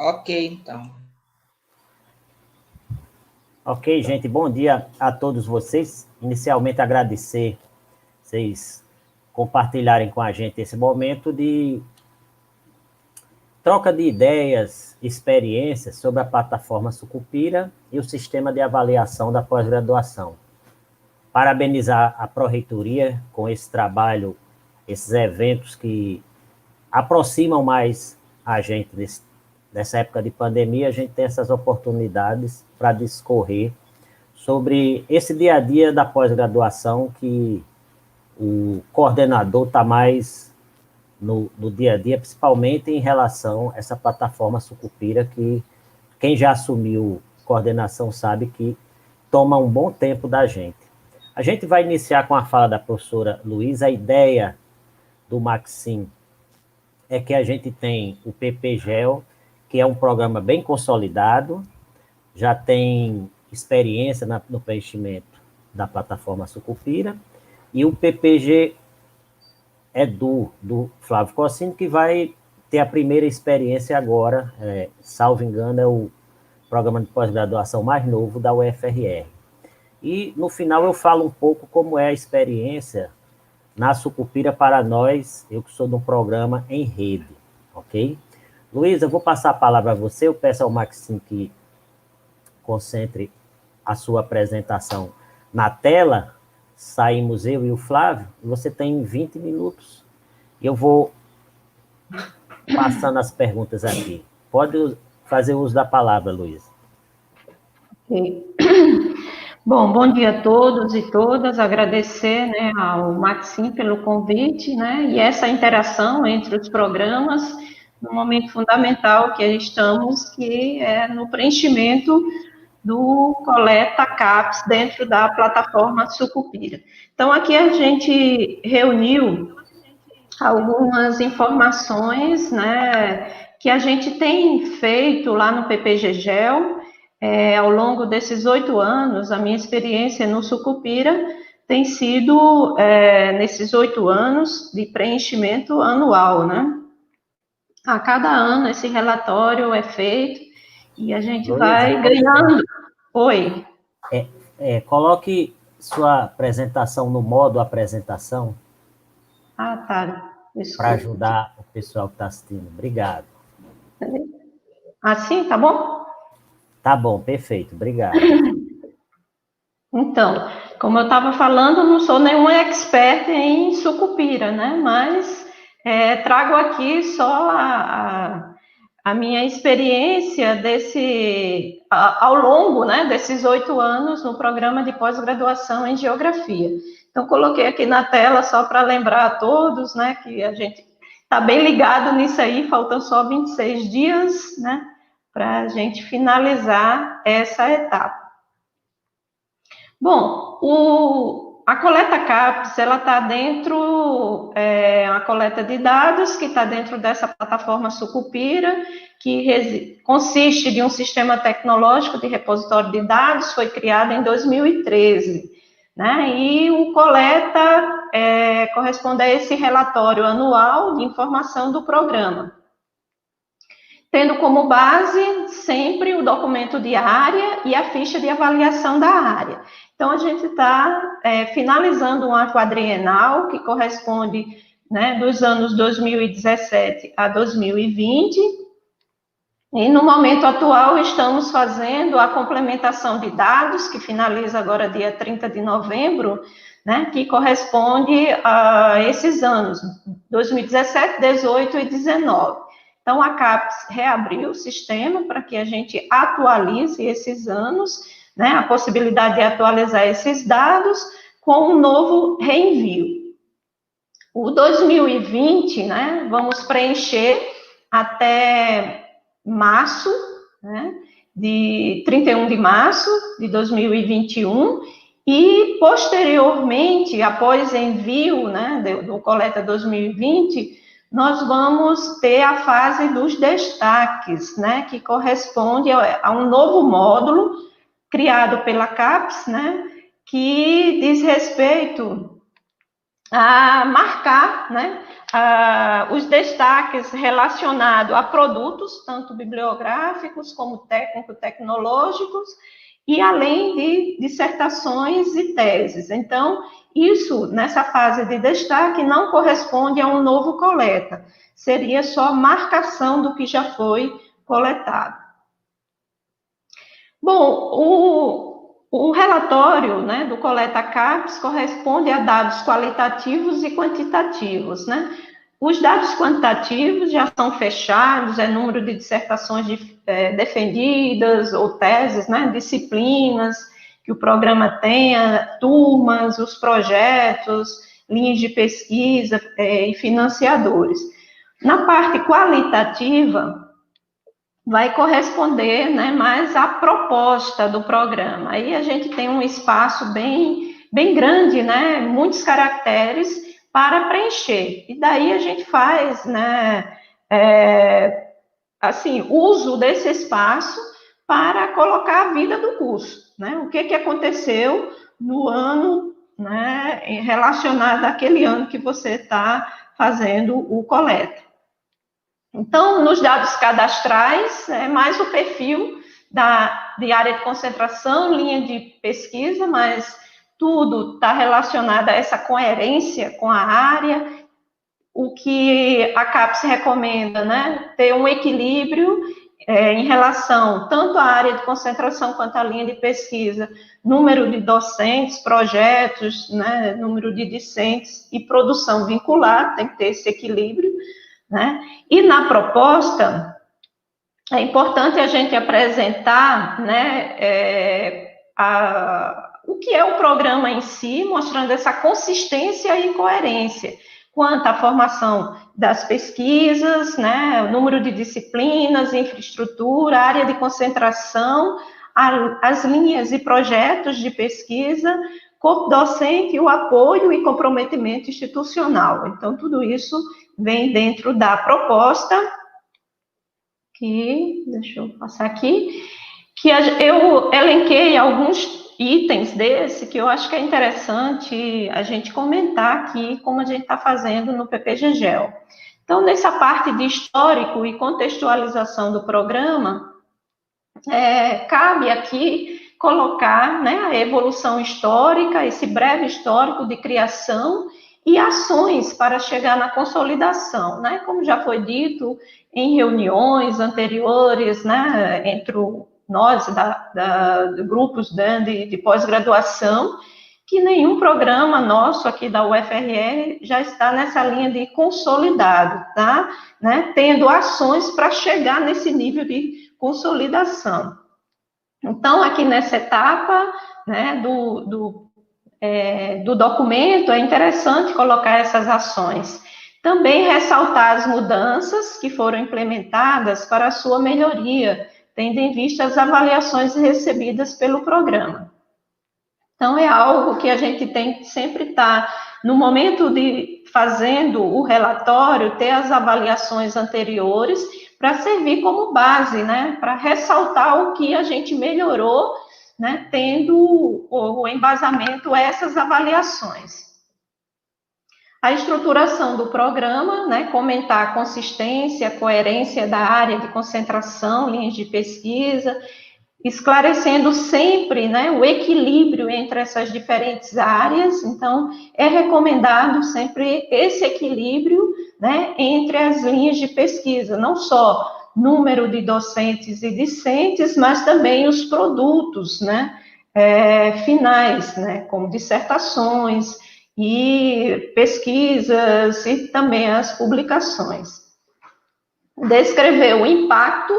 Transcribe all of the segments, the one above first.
Ok, então. Ok, gente, bom dia a todos vocês. Inicialmente, agradecer vocês compartilharem com a gente esse momento de troca de ideias, experiências sobre a plataforma Sucupira e o sistema de avaliação da pós-graduação. Parabenizar a Pró-Reitoria com esse trabalho, esses eventos que aproximam mais a gente nessa época de pandemia, a gente tem essas oportunidades para discorrer sobre esse dia a dia da pós-graduação que o coordenador está mais no dia a dia, principalmente em relação a essa plataforma Sucupira, que quem já assumiu coordenação sabe que toma um bom tempo da gente. A gente vai iniciar com a fala da professora Luísa. A ideia do Maxim é que a gente tem o PPGEL, que é um programa bem consolidado, já tem experiência no preenchimento da plataforma Sucupira, e o PPG do Flávio Cossino, que vai ter a primeira experiência agora, salvo engano, é o programa de pós-graduação mais novo da UFRR. E no final eu falo um pouco como é a experiência na Sucupira para nós, eu que sou de um programa em rede, ok? Luísa, eu vou passar a palavra a você, eu peço ao Maxim que concentre a sua apresentação na tela, saímos eu e o Flávio, e você tem 20 minutos. Eu vou passando as perguntas aqui. Pode fazer uso da palavra, Luísa. Okay. Bom dia a todos e todas, agradecer, né, ao Maxim pelo convite, né, e essa interação entre os programas, no momento fundamental que estamos, que é no preenchimento do Coleta CAPES dentro da plataforma Sucupira. Então, aqui a gente reuniu algumas informações, né, que a gente tem feito lá no PPGGEL, ao longo desses 8 anos. A minha experiência no Sucupira tem sido, nesses 8 anos, de preenchimento anual, né? A cada ano esse relatório é feito e a gente Luísa, vai ganhando. Oi. Coloque sua apresentação no modo apresentação. Ah, tá. Para Desculpa. ajudar o pessoal que está assistindo. Obrigado. Assim, tá bom? Tá bom, perfeito. Obrigado. Então, como eu estava falando, não sou nenhuma expert em Sucupira, né? Mas trago aqui só a minha experiência ao longo, né, desses 8 anos no programa de pós-graduação em Geografia. Então, coloquei aqui na tela só para lembrar a todos, né, que a gente está bem ligado nisso aí, faltam só 26 dias, né, para a gente finalizar essa etapa. Bom, a coleta CAPES, ela está dentro, a coleta de dados que está dentro dessa plataforma Sucupira, que consiste de um sistema tecnológico de repositório de dados, foi criado em 2013, né? E o coleta corresponde a esse relatório anual de informação do programa, tendo como base sempre o documento de área e a ficha de avaliação da área. Então, a gente está finalizando uma quadrienal que corresponde, né, dos anos 2017 a 2020, e no momento atual estamos fazendo a complementação de dados, que finaliza agora dia 30 de novembro, né, que corresponde a esses anos, 2017, 18 e 19. Então, a CAPES reabriu o sistema para que a gente atualize esses anos, né, a possibilidade de atualizar esses dados com um novo reenvio. O 2020, né, vamos preencher até março, né, de 31 de março de 2021, e posteriormente, após envio, né, do Coleta 2020, nós vamos ter a fase dos destaques, né, que corresponde a um novo módulo criado pela CAPES, né, que diz respeito a marcar, né, os destaques relacionados a produtos, tanto bibliográficos como técnico-tecnológicos, e além de dissertações e teses. Então, isso, nessa fase de destaque, não corresponde a um novo coleta, seria só marcação do que já foi coletado. Bom, o relatório, né, do Coleta CAPES corresponde a dados qualitativos e quantitativos, né? Os dados quantitativos já são fechados, é número de dissertações defendidas ou teses, né, disciplinas que o programa tenha, turmas, os projetos, linhas de pesquisa e financiadores. Na parte qualitativa, vai corresponder, né, mais à proposta do programa. Aí a gente tem um espaço bem grande, né, muitos caracteres para preencher. E daí a gente faz, né, assim, uso desse espaço para colocar a vida do curso, né? O que aconteceu no ano, né, relacionado àquele ano que você está fazendo o coleta. Então, nos dados cadastrais, é mais o perfil de área de concentração, linha de pesquisa, mas tudo está relacionado a essa coerência com a área. O que a CAPES recomenda, né? Ter um equilíbrio em relação tanto à área de concentração quanto à linha de pesquisa, número de docentes, projetos, né? Número de discentes e produção vinculada, tem que ter esse equilíbrio, né? E na proposta, é importante a gente apresentar, né, o que é o programa em si, mostrando essa consistência e coerência quanto à formação das pesquisas, né, o número de disciplinas, infraestrutura, área de concentração, as linhas e projetos de pesquisa, corpo docente, o apoio e comprometimento institucional. Então, tudo isso vem dentro da proposta, deixa eu passar aqui, que eu elenquei alguns itens desse que eu acho que é interessante a gente comentar aqui, como a gente está fazendo no PPGGEL. Então, nessa parte de histórico e contextualização do programa, cabe aqui colocar, né, a evolução histórica, esse breve histórico de criação e ações para chegar na consolidação, né? Como já foi dito em reuniões anteriores, né, entre nós, grupos de pós-graduação, que nenhum programa nosso aqui da UFRR já está nessa linha de consolidado, tá? Né? Tendo ações para chegar nesse nível de consolidação. Então, aqui nessa etapa, né, do documento, é interessante colocar essas ações. Também ressaltar as mudanças que foram implementadas para a sua melhoria, tendo em vista as avaliações recebidas pelo programa. Então, é algo que a gente tem que sempre estar, no momento de fazendo o relatório, ter as avaliações anteriores para servir como base, né, para ressaltar o que a gente melhorou, né, tendo o embasamento a essas avaliações. A estruturação do programa, né, comentar a consistência, a coerência da área de concentração, linhas de pesquisa, esclarecendo sempre, né, o equilíbrio entre essas diferentes áreas. Então, é recomendado sempre esse equilíbrio, né, entre as linhas de pesquisa, não só número de docentes e discentes, mas também os produtos, né, finais, né, como dissertações e pesquisas e também as publicações. Descrever o impacto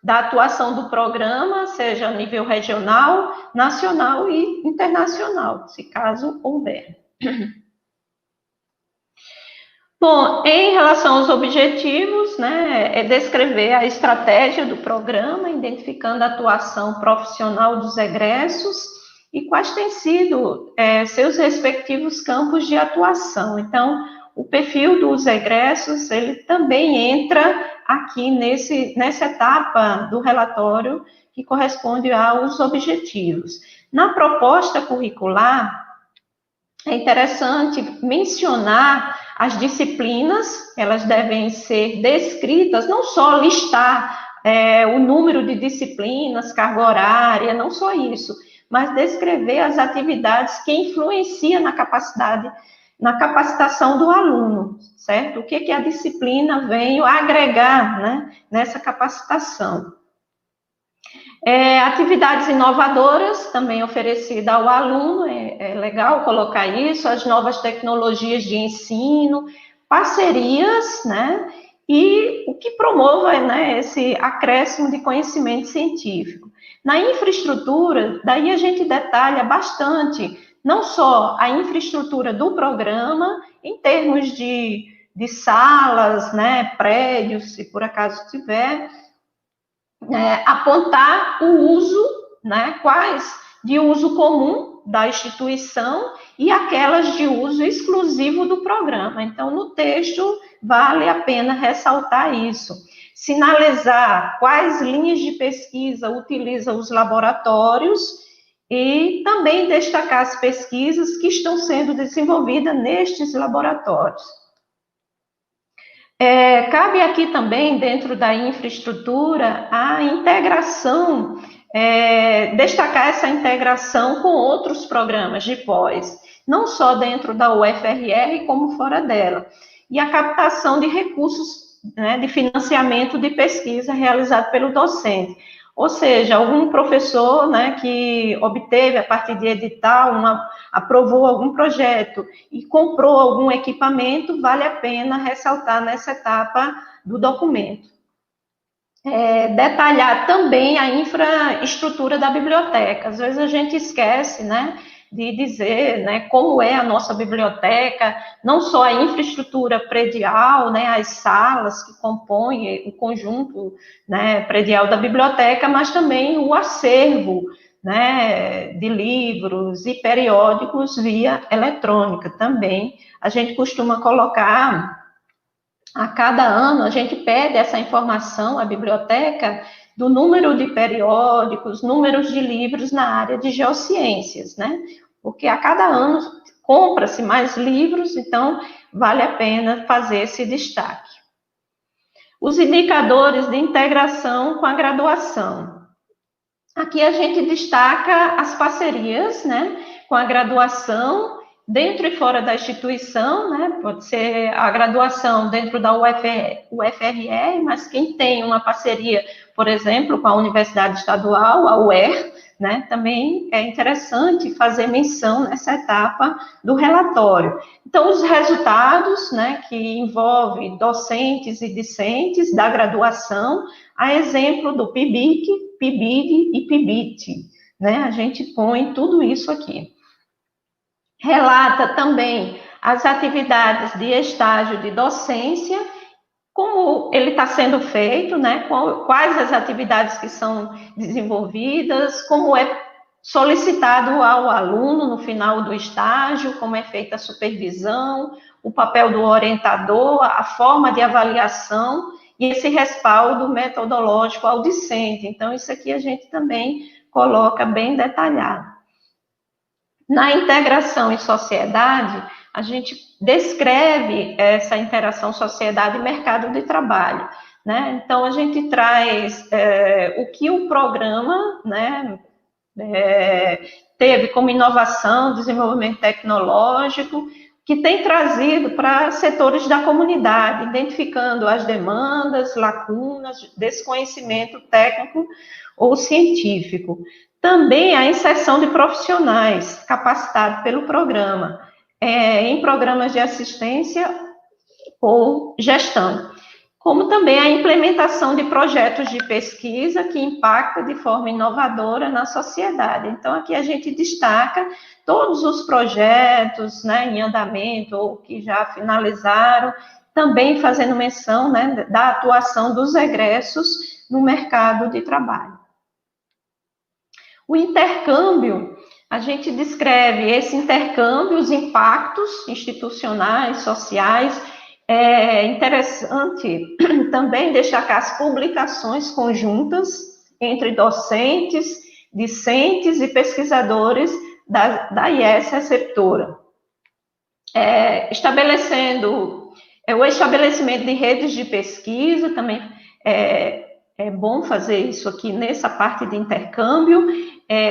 da atuação do programa, seja a nível regional, nacional e internacional, se caso houver. Bom, em relação aos objetivos, né, é descrever a estratégia do programa, identificando a atuação profissional dos egressos e quais têm sido seus respectivos campos de atuação. Então, o perfil dos egressos, ele também entra aqui nessa etapa do relatório que corresponde aos objetivos. Na proposta curricular, é interessante mencionar as disciplinas, elas devem ser descritas, não só listar o número de disciplinas, carga horária, não só isso, mas descrever as atividades que influenciam na capacitação do aluno, certo? O que a disciplina veio agregar, né, nessa capacitação. Atividades inovadoras também oferecidas ao aluno, é legal colocar isso, as novas tecnologias de ensino, parcerias, né, e o que promova, né, esse acréscimo de conhecimento científico. Na infraestrutura, daí a gente detalha bastante, não só a infraestrutura do programa, em termos de salas, né, prédios, se por acaso tiver, apontar o uso, né, quais de uso comum da instituição e aquelas de uso exclusivo do programa. Então, no texto, vale a pena ressaltar isso. Sinalizar quais linhas de pesquisa utilizam os laboratórios e também destacar as pesquisas que estão sendo desenvolvidas nestes laboratórios. Cabe aqui também, dentro da infraestrutura, a integração, destacar essa integração com outros programas de pós, não só dentro da UFRR, como fora dela. E a captação de recursos, né, de financiamento de pesquisa realizado pelo docente. Ou seja, algum professor, né, que obteve, a partir de edital, aprovou algum projeto e comprou algum equipamento, vale a pena ressaltar nessa etapa do documento. Detalhar também a infraestrutura da biblioteca. Às vezes a gente esquece, né, de dizer, né, como é a nossa biblioteca, não só a infraestrutura predial, né, as salas que compõem o conjunto, né, predial da biblioteca, mas também o acervo, né, de livros e periódicos via eletrônica também. A gente costuma colocar, a cada ano, a gente pede essa informação à biblioteca do número de periódicos, números de livros na área de geociências, né? Porque a cada ano compra-se mais livros, então vale a pena fazer esse destaque. Os indicadores de integração com a graduação. Aqui a gente destaca as parcerias, né, com a graduação, dentro e fora da instituição, né, pode ser a graduação dentro da UFRR, mas quem tem uma parceria, por exemplo, com a Universidade Estadual, a UER, né, também é interessante fazer menção nessa etapa do relatório. Então, os resultados, né, que envolvem docentes e discentes da graduação, a exemplo do PIBIC, PIBID e PIBIT, né, a gente põe tudo isso aqui. Relata também as atividades de estágio de docência, como ele está sendo feito, né, quais as atividades que são desenvolvidas, como é solicitado ao aluno no final do estágio, como é feita a supervisão, o papel do orientador, a forma de avaliação e esse respaldo metodológico ao discente. Então, isso aqui a gente também coloca bem detalhado. Na integração em sociedade, a gente descreve essa interação sociedade e mercado de trabalho, né? Então, a gente traz o que o programa, né, teve como inovação, desenvolvimento tecnológico, que tem trazido para setores da comunidade, identificando as demandas, lacunas, desconhecimento técnico ou científico. Também a inserção de profissionais capacitados pelo programa, em programas de assistência ou gestão, como também a implementação de projetos de pesquisa que impactam de forma inovadora na sociedade. Então, aqui a gente destaca todos os projetos, né, em andamento ou que já finalizaram, também fazendo menção, né, da atuação dos egressos no mercado de trabalho. O intercâmbio, a gente descreve esse intercâmbio, os impactos institucionais, sociais. É interessante também destacar as publicações conjuntas entre docentes, discentes e pesquisadores da IES receptora. estabelecendo o estabelecimento de redes de pesquisa, também é bom fazer isso aqui nessa parte de intercâmbio,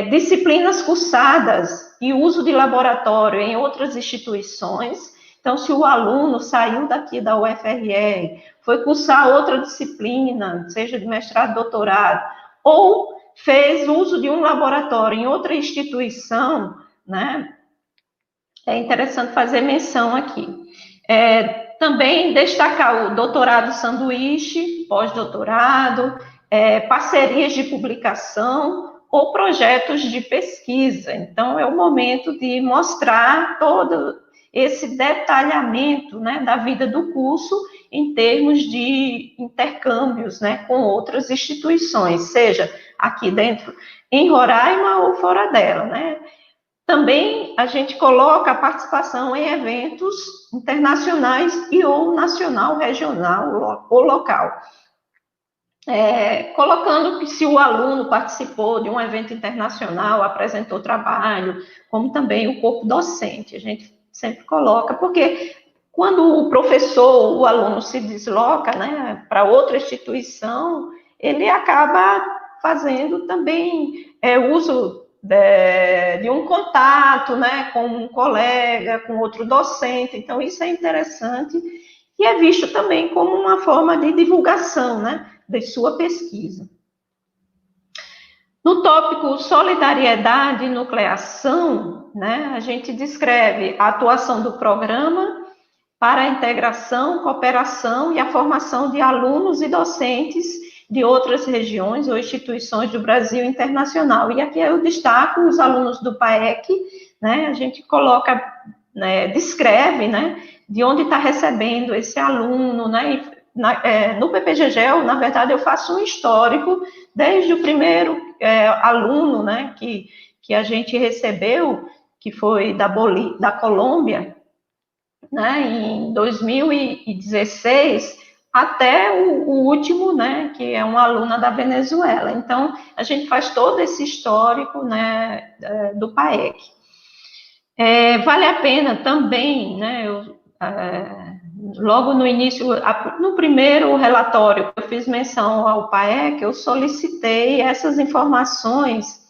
disciplinas cursadas e uso de laboratório em outras instituições. Então, se o aluno saiu daqui da UFRR, foi cursar outra disciplina, seja de mestrado, doutorado, ou fez uso de um laboratório em outra instituição, né? É interessante fazer menção aqui. Também destacar o doutorado sanduíche, pós-doutorado, parcerias de publicação ou projetos de pesquisa. Então, é o momento de mostrar todo esse detalhamento, né, da vida do curso em termos de intercâmbios, né, com outras instituições, seja aqui dentro, em Roraima ou fora dela, né. Também a gente coloca a participação em eventos internacionais e ou nacional, regional ou local. Colocando que se o aluno participou de um evento internacional, apresentou trabalho, como também o corpo docente, a gente sempre coloca, porque quando o professor, o aluno se desloca, né, para outra instituição, ele acaba fazendo também uso de um contato, né, com um colega, com outro docente, então isso é interessante e é visto também como uma forma de divulgação, né, de sua pesquisa. No tópico solidariedade e nucleação, né, a gente descreve a atuação do programa para a integração, cooperação e a formação de alunos e docentes de outras regiões ou instituições do Brasil internacional. E aqui eu destaco os alunos do PAEC, né, a gente coloca, né, descreve, né, de onde está recebendo esse aluno, né, no PPGGEL, na verdade, eu faço um histórico desde o primeiro aluno, né, que a gente recebeu, que foi da Colômbia, né, em 2016, até o último, né, que é uma aluna da Venezuela. Então, a gente faz todo esse histórico, né, do PAEC. Vale a pena também, né, logo no início, no primeiro relatório que eu fiz menção ao PAEC, eu solicitei essas informações,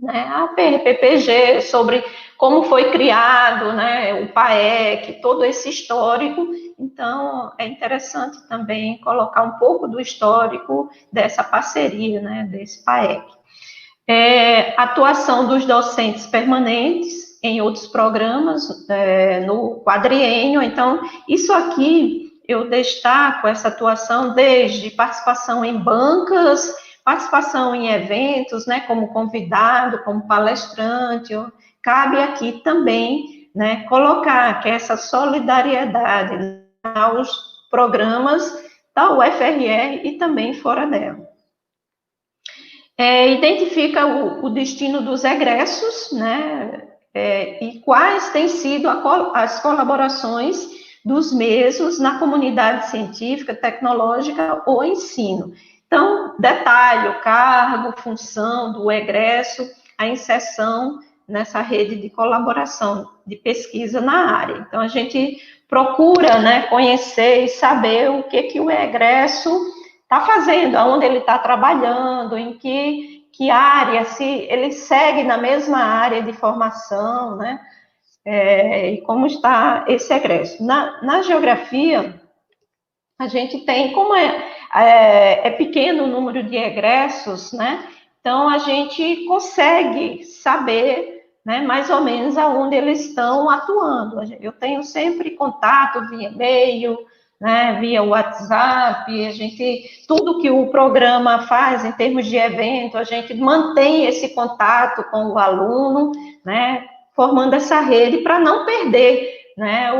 né, a PPG, sobre como foi criado, né, o PAEC, todo esse histórico. Então, é interessante também colocar um pouco do histórico dessa parceria, né, desse PAEC. Atuação dos docentes permanentes em outros programas, no quadriênio. Então, isso aqui eu destaco, essa atuação desde participação em bancas, participação em eventos, né, como convidado, como palestrante. Cabe aqui também, né, colocar que essa solidariedade aos programas da UFRR e também fora dela. Identifica o destino dos egressos, né, e quais têm sido as colaborações dos mesmos na comunidade científica, tecnológica ou ensino. Então, detalhe o cargo, função do egresso, a inserção nessa rede de colaboração de pesquisa na área. Então, a gente procura, né, conhecer e saber o que o egresso está fazendo, aonde ele está trabalhando, em que área, se ele segue na mesma área de formação, né? E como está esse egresso. Na geografia, a gente tem, como é pequeno o número de egressos, né? Então, a gente consegue saber, né, mais ou menos aonde eles estão atuando. Eu tenho sempre contato via e-mail, né, via WhatsApp, tudo que o programa faz em termos de evento, a gente mantém esse contato com o aluno, né, formando essa rede para não perder, né,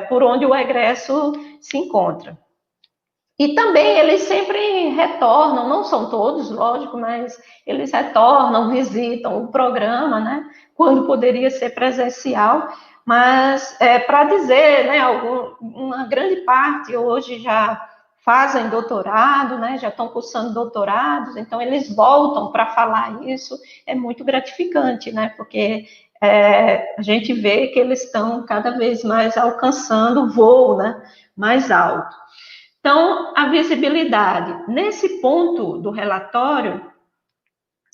por onde o egresso se encontra. E também eles sempre retornam, não são todos, lógico, mas eles retornam, visitam o programa, né, quando poderia ser presencial, mas para dizer, né, uma grande parte hoje já fazem doutorado, né, já estão cursando doutorados, então eles voltam para falar isso, é muito gratificante, né, porque a gente vê que eles estão cada vez mais alcançando o voo, né, mais alto. Então, a visibilidade. Nesse ponto do relatório,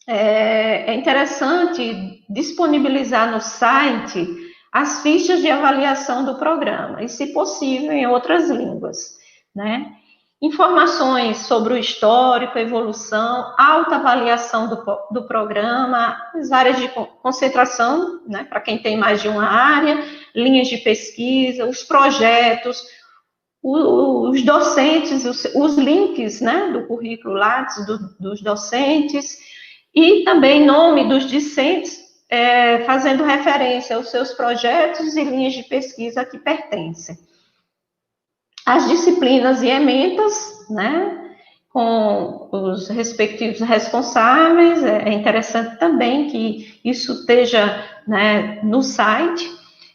é interessante disponibilizar no site as fichas de avaliação do programa, e, se possível, em outras línguas, né? Informações sobre o histórico, a evolução, alta avaliação do programa, as áreas de concentração, né, para quem tem mais de uma área, linhas de pesquisa, os projetos, os docentes, os links, né, do currículo Lattes, dos docentes, e também nome dos discentes, fazendo referência aos seus projetos e linhas de pesquisa que pertencem. As disciplinas e ementas, né, com os respectivos responsáveis, é interessante também que isso esteja, né, no site.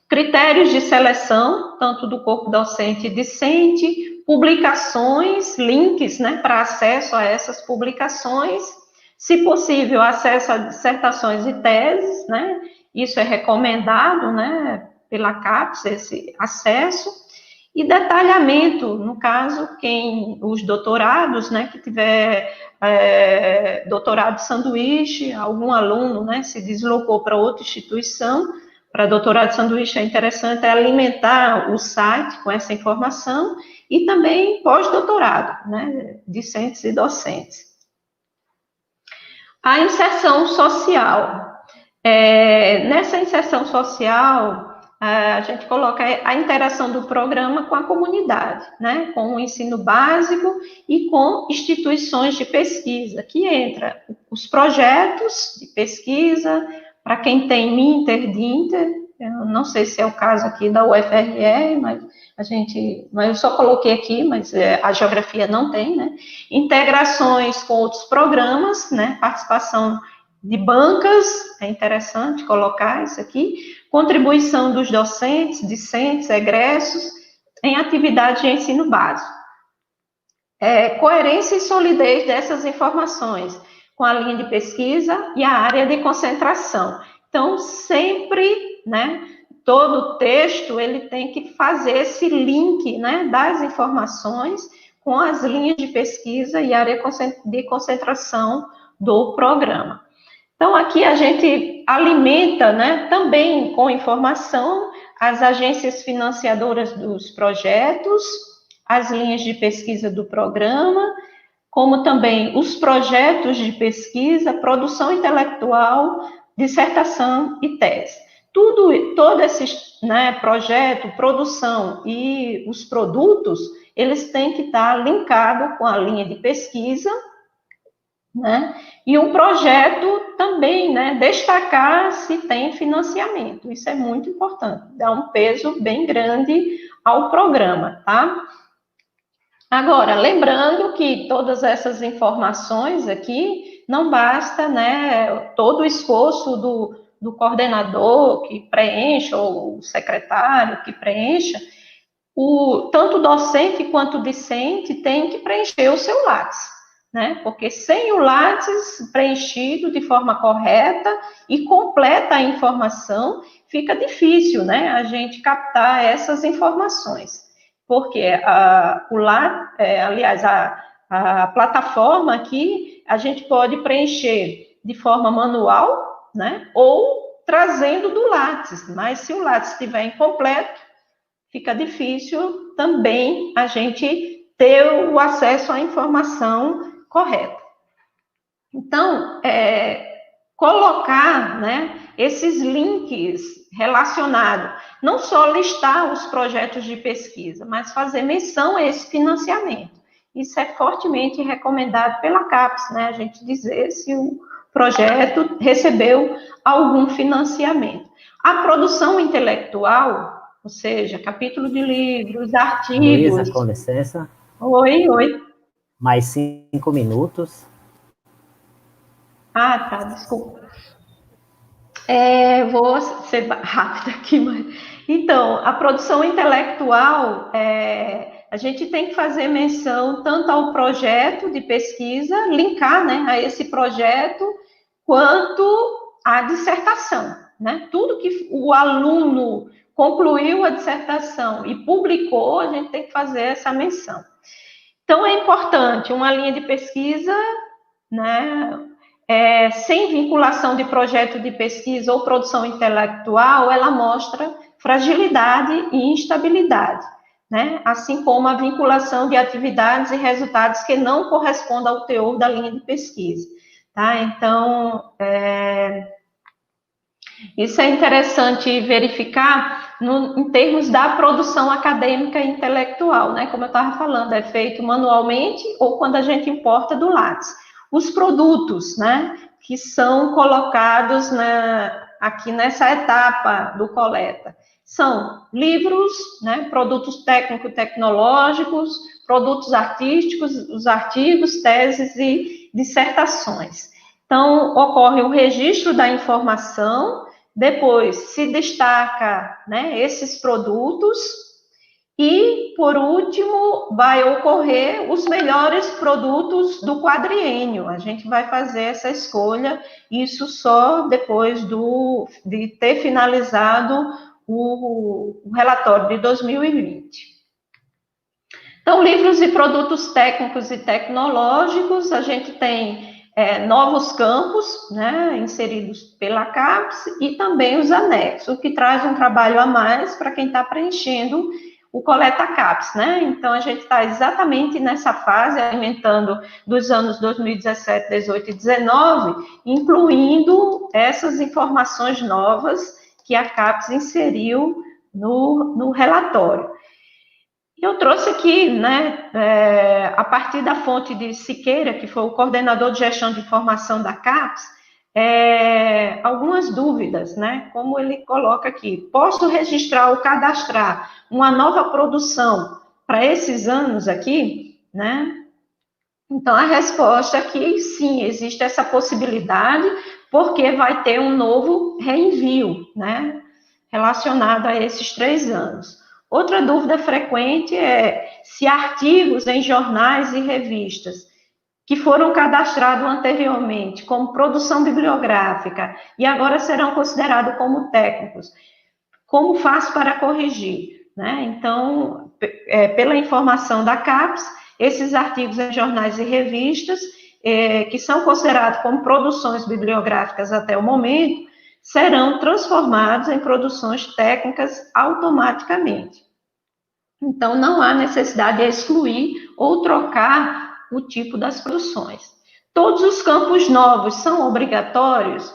Critérios de seleção, tanto do corpo docente e discente, publicações, links, né, para acesso a essas publicações, se possível, acesso a dissertações e teses, né, isso é recomendado, né, pela CAPES, esse acesso, e detalhamento, no caso, os doutorados, né, que tiver doutorado de sanduíche, algum aluno, né, se deslocou para outra instituição, para doutorado de sanduíche é interessante alimentar o site com essa informação, e também pós-doutorado, né, discentes e docentes. A inserção social. Nessa inserção social, a gente coloca a interação do programa com a comunidade, né, com o ensino básico e com instituições de pesquisa, que entra os projetos de pesquisa, para quem tem Minter, Dinter, eu não sei se é o caso aqui da UFRR, mas eu só coloquei aqui, mas a geografia não tem, né? Integrações com outros programas, né? Participação de bancas, é interessante colocar isso aqui, contribuição dos docentes, discentes, egressos, em atividades de ensino básico. Coerência e solidez dessas informações, com a linha de pesquisa e a área de concentração. Então, sempre, né, todo texto, ele tem que fazer esse link, né, das informações com as linhas de pesquisa e área de concentração do programa. Então, aqui a gente alimenta, né, também com informação as agências financiadoras dos projetos, as linhas de pesquisa do programa, como também os projetos de pesquisa, produção intelectual, dissertação e tese. Todo esse, né, projeto, produção e os produtos, eles têm que estar linkados com a linha de pesquisa, né, e o projeto também, né, destacar se tem financiamento. Isso é muito importante, dá um peso bem grande ao programa, tá? Agora, lembrando que todas essas informações aqui, não basta, né, todo o esforço do coordenador que preencha, ou o secretário que preencha, tanto o docente quanto o discente tem que preencher o seu Lattes, né, porque sem o Lattes preenchido de forma correta e completa a informação, fica difícil, né, a gente captar essas informações. Porque a plataforma aqui, a gente pode preencher de forma manual, né, ou trazendo do Lattes, mas se o Lattes estiver incompleto, fica difícil também a gente ter o acesso à informação correta. Então, colocar, né, esses links relacionados, não só listar os projetos de pesquisa, mas fazer menção a esse financiamento. Isso é fortemente recomendado pela CAPES, né, a gente dizer se o projeto recebeu algum financiamento. A produção intelectual, ou seja, capítulo de livros, artigos... Luísa, com licença. Oi. Mais 5 minutos. Ah, tá, desculpa. Vou ser rápida aqui, mas... Então, a produção intelectual, a gente tem que fazer menção tanto ao projeto de pesquisa, linkar, né, a esse projeto, quanto à dissertação, né? Tudo que o aluno concluiu a dissertação e publicou, a gente tem que fazer essa menção. Então, é importante uma linha de pesquisa, né, sem vinculação de projeto de pesquisa ou produção intelectual, ela mostra fragilidade e instabilidade, né, assim como a vinculação de atividades e resultados que não correspondem ao teor da linha de pesquisa, tá? Então, isso é interessante verificar em termos da produção acadêmica e intelectual, né? Como eu estava falando, é feito manualmente ou quando a gente importa do Lattes. Os produtos, né, que são colocados aqui nessa etapa do coleta, são livros, né, produtos técnico-tecnológicos, produtos artísticos, os artigos, teses e dissertações. Então, ocorre o registro da informação, depois se destaca, né, esses produtos e, por último, vai ocorrer os melhores produtos do quadriênio. A gente vai fazer essa escolha, isso só depois de ter finalizado o relatório de 2020. Então, livros e produtos técnicos e tecnológicos, a gente tem novos campos, né, inseridos pela CAPES e também os anexos, o que traz um trabalho a mais para quem está preenchendo o Coleta CAPES, né? Então, a gente está exatamente nessa fase, alimentando dos anos 2017, 18 e 19, incluindo essas informações novas que a CAPES inseriu no relatório. Eu trouxe aqui, né, a partir da fonte de Siqueira, que foi o coordenador de gestão de informação da CAPES, algumas dúvidas, né, como ele coloca aqui, posso registrar ou cadastrar uma nova produção para esses anos aqui, né? Então, a resposta aqui, sim, existe essa possibilidade, porque vai ter um novo reenvio, né, relacionado a esses 3 anos. Outra dúvida frequente é se artigos em jornais e revistas que foram cadastrados anteriormente como produção bibliográfica e agora serão considerados como técnicos, como faço para corrigir, né? Então, pela informação da CAPES, esses artigos em jornais e revistas, que são considerados como produções bibliográficas até o momento, serão transformados em produções técnicas automaticamente. Então, não há necessidade de excluir ou trocar o tipo das produções. Todos os campos novos são obrigatórios?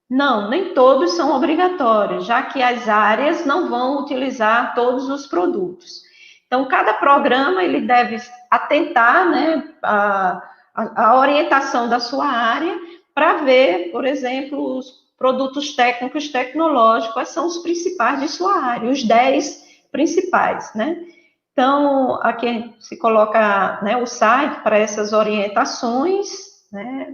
Não, nem todos são obrigatórios, já que as áreas não vão utilizar todos os produtos. Então, cada programa ele deve atentar, né, a orientação da sua área para ver, por exemplo, os produtos técnicos tecnológicos, quais são os principais de sua área, os 10 principais, né? Então, aqui se coloca, né, o site para essas orientações, né?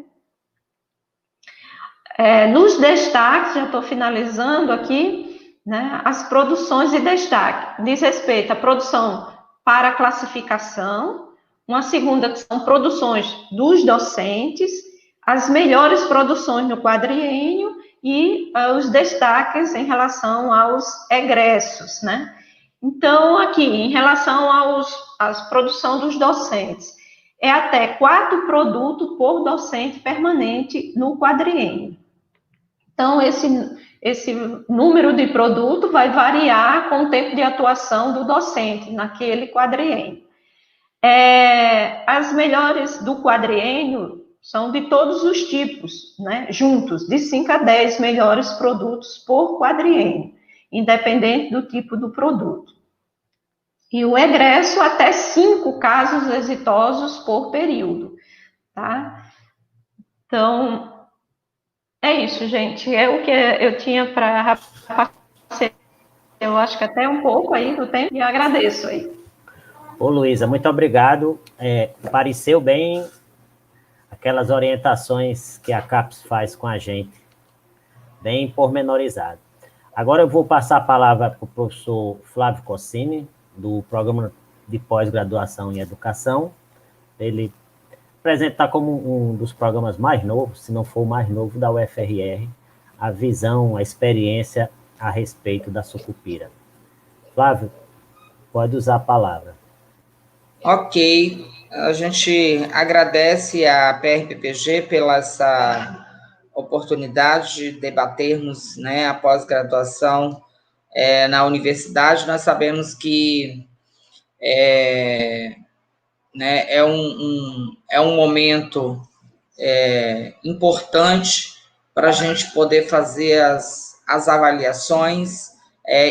Nos destaques, já estou finalizando aqui, né, as produções de destaque, diz respeito à produção para classificação, uma segunda que são produções dos docentes, as melhores produções no quadriênio e os destaques em relação aos egressos, né? Então, aqui, em relação à produção dos docentes, é até 4 produtos por docente permanente no quadriênio. Então, esse número de produto vai variar com o tempo de atuação do docente naquele quadriênio. As melhores do quadriênio são de todos os tipos, né, juntos, de 5 a 10 melhores produtos por quadriênio, independente do tipo do produto. E o egresso, até 5 casos exitosos por período, tá? Então, é isso, gente. É o que eu tinha para passar. Eu acho que até um pouco aí do tempo, e agradeço aí. Ô, Luísa, muito obrigado. Pareceu bem aquelas orientações que a CAPES faz com a gente, bem pormenorizado. Agora eu vou passar a palavra para o professor Flávio Cossini, do Programa de Pós-Graduação em Educação. Ele apresentar como um dos programas mais novos, se não for o mais novo, da UFRR, a visão, a experiência a respeito da sucupira. Flávio, pode usar a palavra. Ok, a gente agradece à PRPPG pela essa oportunidade de debatermos, né, a pós-graduação na universidade. Nós sabemos que né, é um momento importante para a gente poder fazer as avaliações,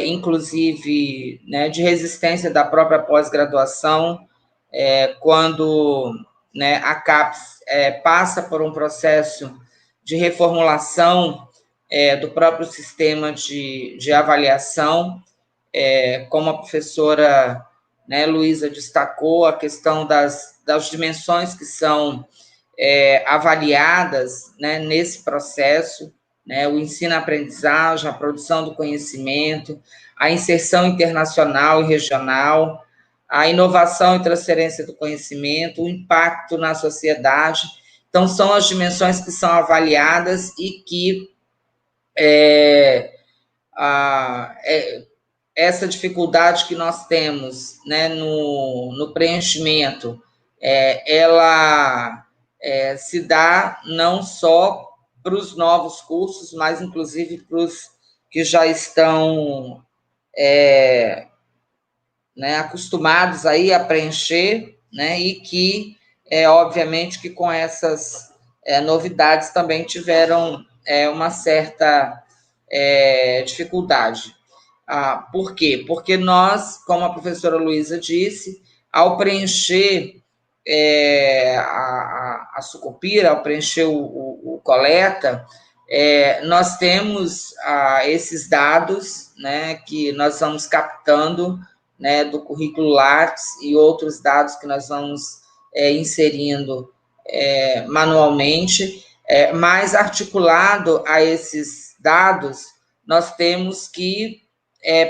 inclusive, né, de resistência da própria pós-graduação, quando, né, a CAPES passa por um processo de reformulação do próprio sistema de avaliação, como a professora, né, Luísa destacou, a questão das dimensões que são avaliadas, né, nesse processo, né, o ensino-aprendizagem, a produção do conhecimento, a inserção internacional e regional, a inovação e transferência do conhecimento, o impacto na sociedade. Então, são as dimensões que são avaliadas e que essa dificuldade que nós temos, né, no preenchimento, ela se dá não só para os novos cursos, mas inclusive para os que já estão né, acostumados aí a preencher, né, e que, obviamente, que com essas novidades também tiveram uma certa dificuldade. Por quê? Porque nós, como a professora Luísa disse, ao preencher a sucupira, ao preencher o coleta, nós temos esses dados, né, que nós vamos captando, né, do currículo Lattes e outros dados que nós vamos inserindo manualmente, mas articulado a esses dados, nós temos que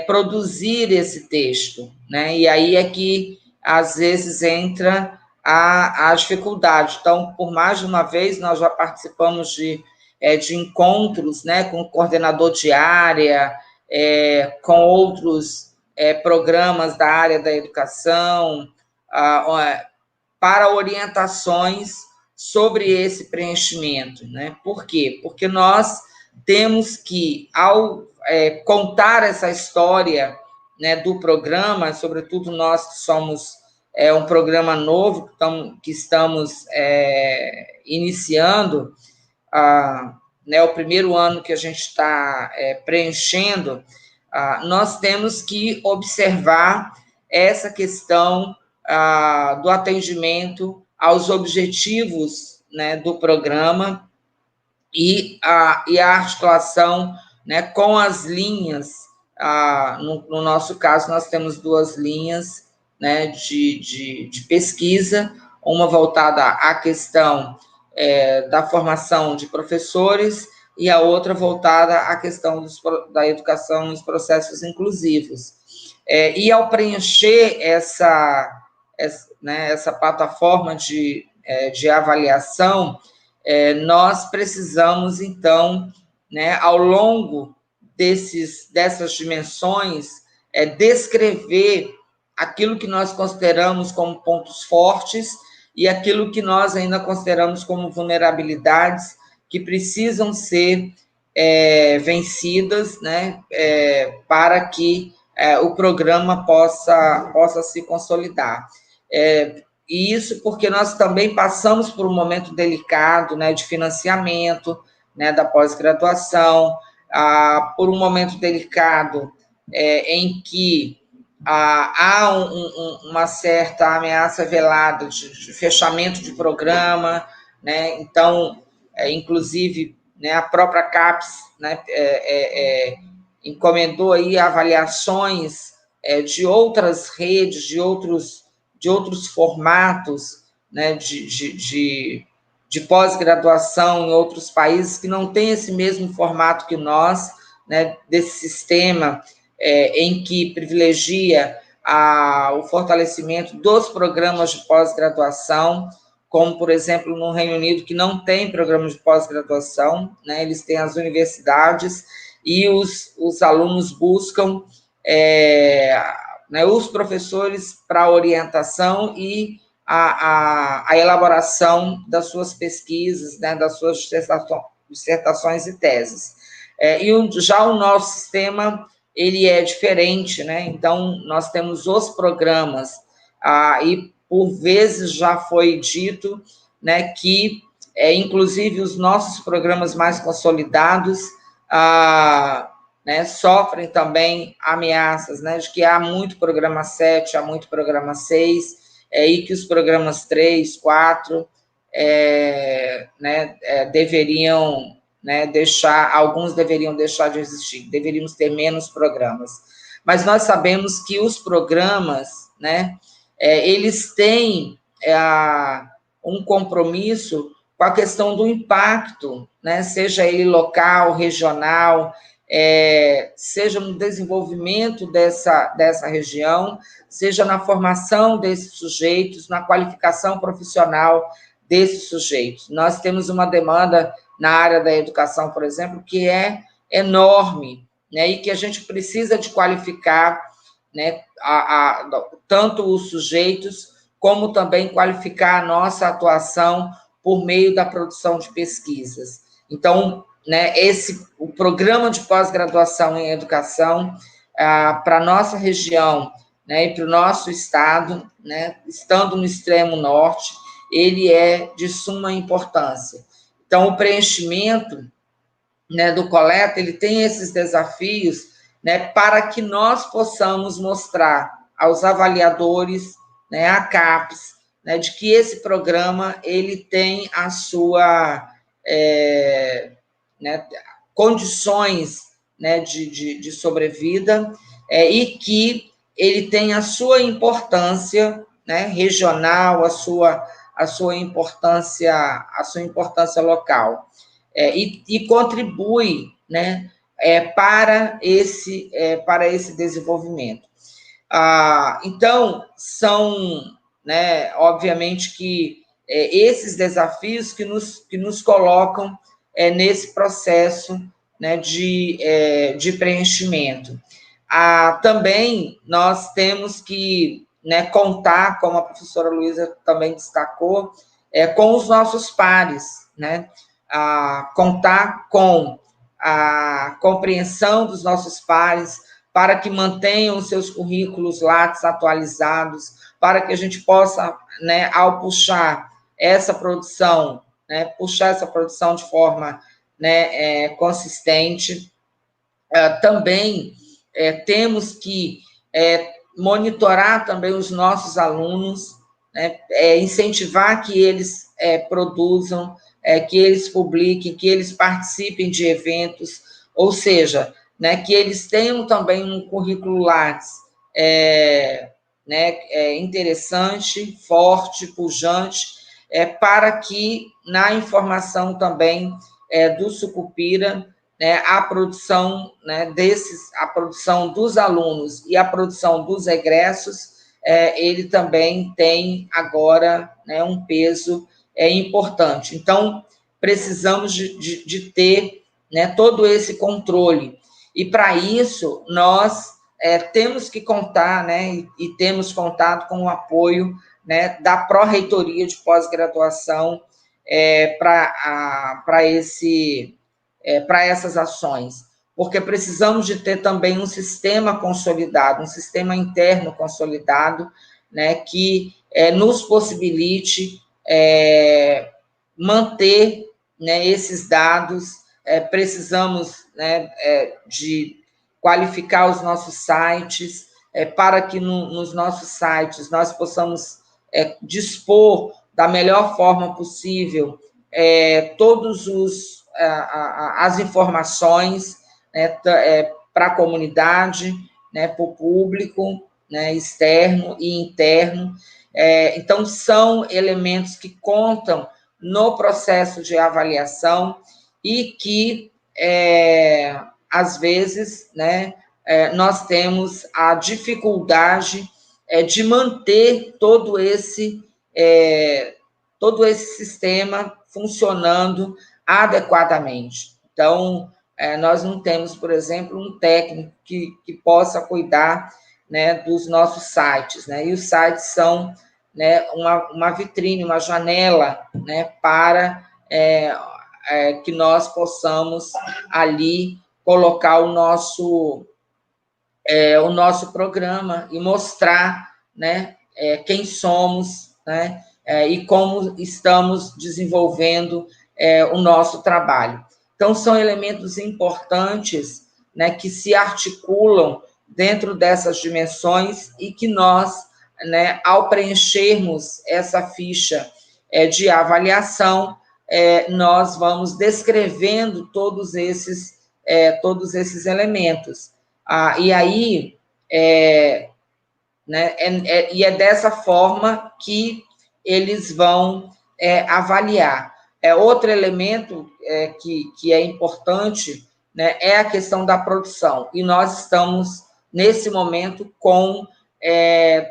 produzir esse texto, né? E aí é que, às vezes, entra a dificuldade. Então, por mais de uma vez, nós já participamos de encontros, né, com o coordenador de área, com outros programas da área da educação, para orientações sobre esse preenchimento, né? Por quê? Porque nós temos que, ao contar essa história, né, do programa, sobretudo nós que somos um programa novo que estamos iniciando, né, o primeiro ano que a gente está preenchendo, nós temos que observar essa questão do atendimento aos objetivos, né, do programa e a articulação, né, com as linhas. No nosso caso, nós temos 2 linhas, né, de pesquisa, uma voltada à questão da formação de professores e a outra voltada à questão da educação nos processos inclusivos. E ao preencher essa plataforma de avaliação, nós precisamos, então, né, ao longo dessas dimensões, descrever aquilo que nós consideramos como pontos fortes e aquilo que nós ainda consideramos como vulnerabilidades que precisam ser vencidas, né, para que o programa possa se consolidar. E isso porque nós também passamos por um momento delicado, né, de financiamento, né, da pós-graduação, por um momento delicado em que há uma certa ameaça velada de fechamento de programa, né? Então, inclusive, né, a própria CAPES, né, encomendou aí avaliações de outras redes, de outros formatos, né, de pós-graduação em outros países que não têm esse mesmo formato que nós, né, desse sistema em que privilegia o fortalecimento dos programas de pós-graduação, como, por exemplo, no Reino Unido, que não tem programa de pós-graduação, né? Eles têm as universidades e os alunos buscam né, os professores para orientação e a elaboração das suas pesquisas, né, das suas dissertações e teses. Já o nosso sistema, ele é diferente, né? Então, nós temos os programas, e por vezes já foi dito, né, que, inclusive, os nossos programas mais consolidados, né, sofrem também ameaças, né, de que há muito programa 7, há muito programa 6, e que os programas 3, 4, né, deveriam, né, alguns deveriam deixar de existir, deveríamos ter menos programas. Mas nós sabemos que os programas, né, eles têm um compromisso com a questão do impacto, né, seja ele local, regional, seja no desenvolvimento dessa região, seja na formação desses sujeitos, na qualificação profissional desses sujeitos. Nós temos uma demanda na área da educação, por exemplo, que é enorme, né, e que a gente precisa de qualificar, né, tanto os sujeitos, como também qualificar a nossa atuação por meio da produção de pesquisas. Então, né, o programa de pós-graduação em educação para a nossa região, né, e para o nosso estado, né, estando no extremo norte, ele é de suma importância. Então, o preenchimento, né, do coleta, ele tem esses desafios, né, para que nós possamos mostrar aos avaliadores, né, à CAPES, né, de que esse programa ele tem a sua né, condições, né, de sobrevida, e que ele tem a sua importância, né, regional, a sua importância local, e contribui, né, para esse desenvolvimento. Então, são, né, obviamente que esses desafios que nos colocam nesse processo, né, de preenchimento. Também nós temos que, né, contar, como a professora Luísa também destacou, com os nossos pares, né, contar com a compreensão dos nossos pares, para que mantenham os seus currículos Lattes atualizados, para que a gente possa, né, ao puxar essa produção, né, de forma, né, consistente. Também temos que monitorar também os nossos alunos, né, incentivar que eles produzam, que eles publiquem, que eles participem de eventos, ou seja, né, que eles tenham também um currículo Lattes né, interessante, forte, pujante, para que na informação também do Sucupira, né, a produção, né, a produção dos alunos e a produção dos egressos, ele também tem agora, né, um peso importante. Então, precisamos de ter, né, todo esse controle. E, para isso, nós temos que contar, né, e temos contado com o apoio, né, da Pró-Reitoria de Pós-Graduação para essas ações, porque precisamos de ter também um sistema consolidado, um sistema interno consolidado, né, que nos possibilite manter, né, esses dados. Precisamos, né, de qualificar os nossos sites, para que nos nossos sites nós possamos dispor da melhor forma possível todos as informações, né, para a comunidade, né, para o público, né, externo e interno. Então, são elementos que contam no processo de avaliação e que, às vezes, né, nós temos a dificuldade de manter todo esse todo esse sistema funcionando adequadamente. Então, nós não temos, por exemplo, um técnico que possa cuidar, né, dos nossos sites, né, e os sites são, né, uma vitrine, uma janela, né, para que nós possamos ali colocar o nosso programa e mostrar, né, quem somos, né, e como estamos desenvolvendo o nosso trabalho. Então, são elementos importantes, né, que se articulam dentro dessas dimensões e que nós, né, ao preenchermos essa ficha de avaliação, nós vamos descrevendo todos esses elementos. E aí, né, e é dessa forma que eles vão avaliar. Outro elemento que é importante, né, é a questão da produção. E nós estamos, nesse momento,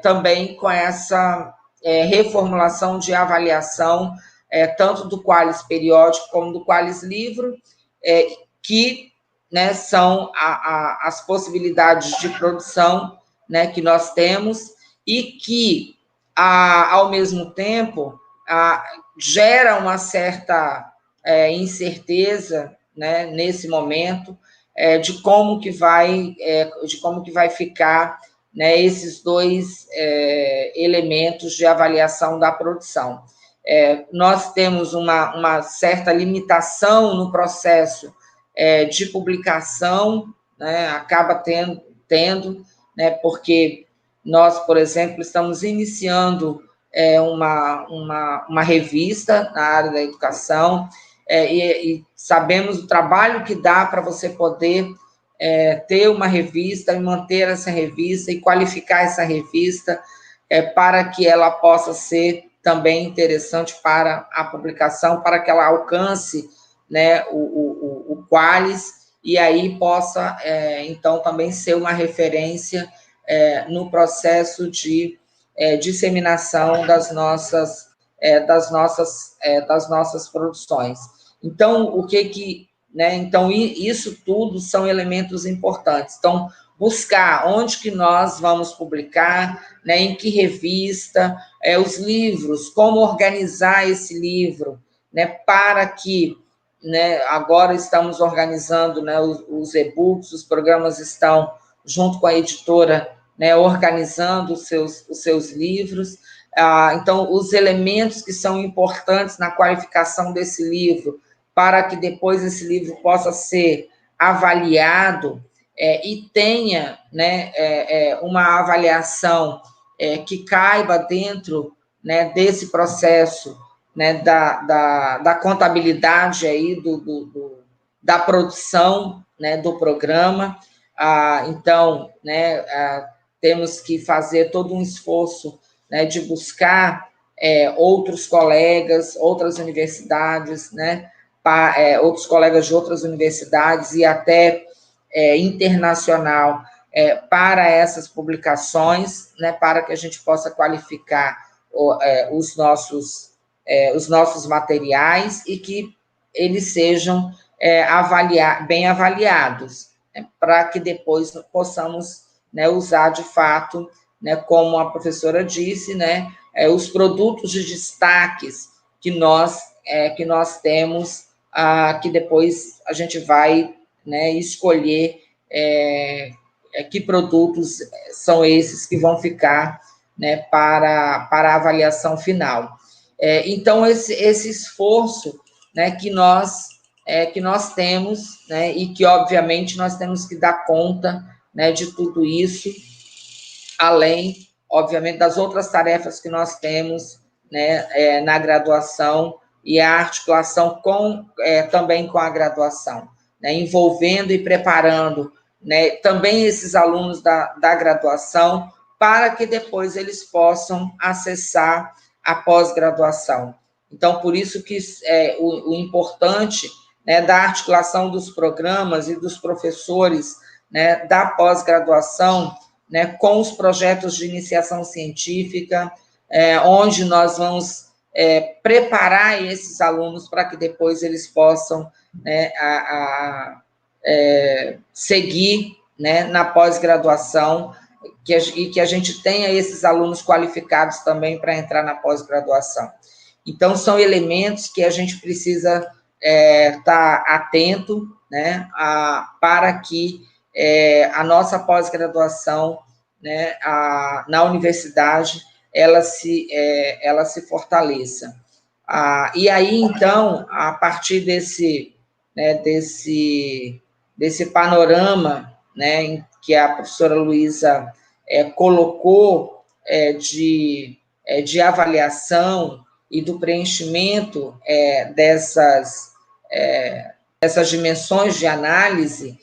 também com essa reformulação de avaliação, tanto do Qualis periódico como do Qualis livro, que, né, são as possibilidades de produção, né, que nós temos e que, ao mesmo tempo, gera uma certa incerteza, né, nesse momento, de como que vai ficar, né, esses dois elementos de avaliação da produção. Nós temos uma certa limitação no processo de publicação, né, acaba tendo, né, porque nós, por exemplo, estamos iniciando uma revista na área da educação, e sabemos o trabalho que dá para você poder ter uma revista e manter essa revista e qualificar essa revista para que ela possa ser também interessante para a publicação, para que ela alcance, né, o Qualis, e aí possa, então, também ser uma referência no processo de disseminação das nossas produções. Então, né, então, isso tudo são elementos importantes. Então, buscar onde que nós vamos publicar, né, em que revista, os livros, como organizar esse livro, né, para que, né, agora estamos organizando, né, os e-books, os programas estão, junto com a editora, né, organizando os seus livros. Então, os elementos que são importantes na qualificação desse livro, para que depois esse livro possa ser avaliado e tenha, né, uma avaliação que caiba dentro, né, desse processo, né, da contabilidade aí da produção, né, do programa. Então, né, temos que fazer todo um esforço, né, de buscar outros colegas, outras universidades, né, outros colegas de outras universidades e até internacional para essas publicações, né, para que a gente possa qualificar os nossos materiais e que eles sejam bem avaliados, né, para que depois possamos, né, usar de fato, né, como a professora disse, né, os produtos de destaques que nós temos, que depois a gente vai, né, escolher que produtos são esses que vão ficar, né, para a avaliação final. Então, esse esforço, né, que nós temos, né, e que, obviamente, nós temos que dar conta, né, de tudo isso, além, obviamente, das outras tarefas que nós temos, né, na graduação e a articulação também com a graduação, né, envolvendo e preparando, né, também esses alunos da graduação para que depois eles possam acessar a pós-graduação. Então, por isso que o importante, né, da articulação dos programas e dos professores, né, da pós-graduação, né, com os projetos de iniciação científica, onde nós vamos preparar esses alunos para que depois eles possam, né, seguir, né, na pós-graduação, e que a gente tenha esses alunos qualificados também para entrar na pós-graduação. Então, são elementos que a gente precisa estar atento, né, para que a nossa pós-graduação, né, na universidade, ela se fortaleça. E aí, então, a partir desse panorama, né, que a professora Luísa colocou de avaliação e do preenchimento dessas dimensões de análise,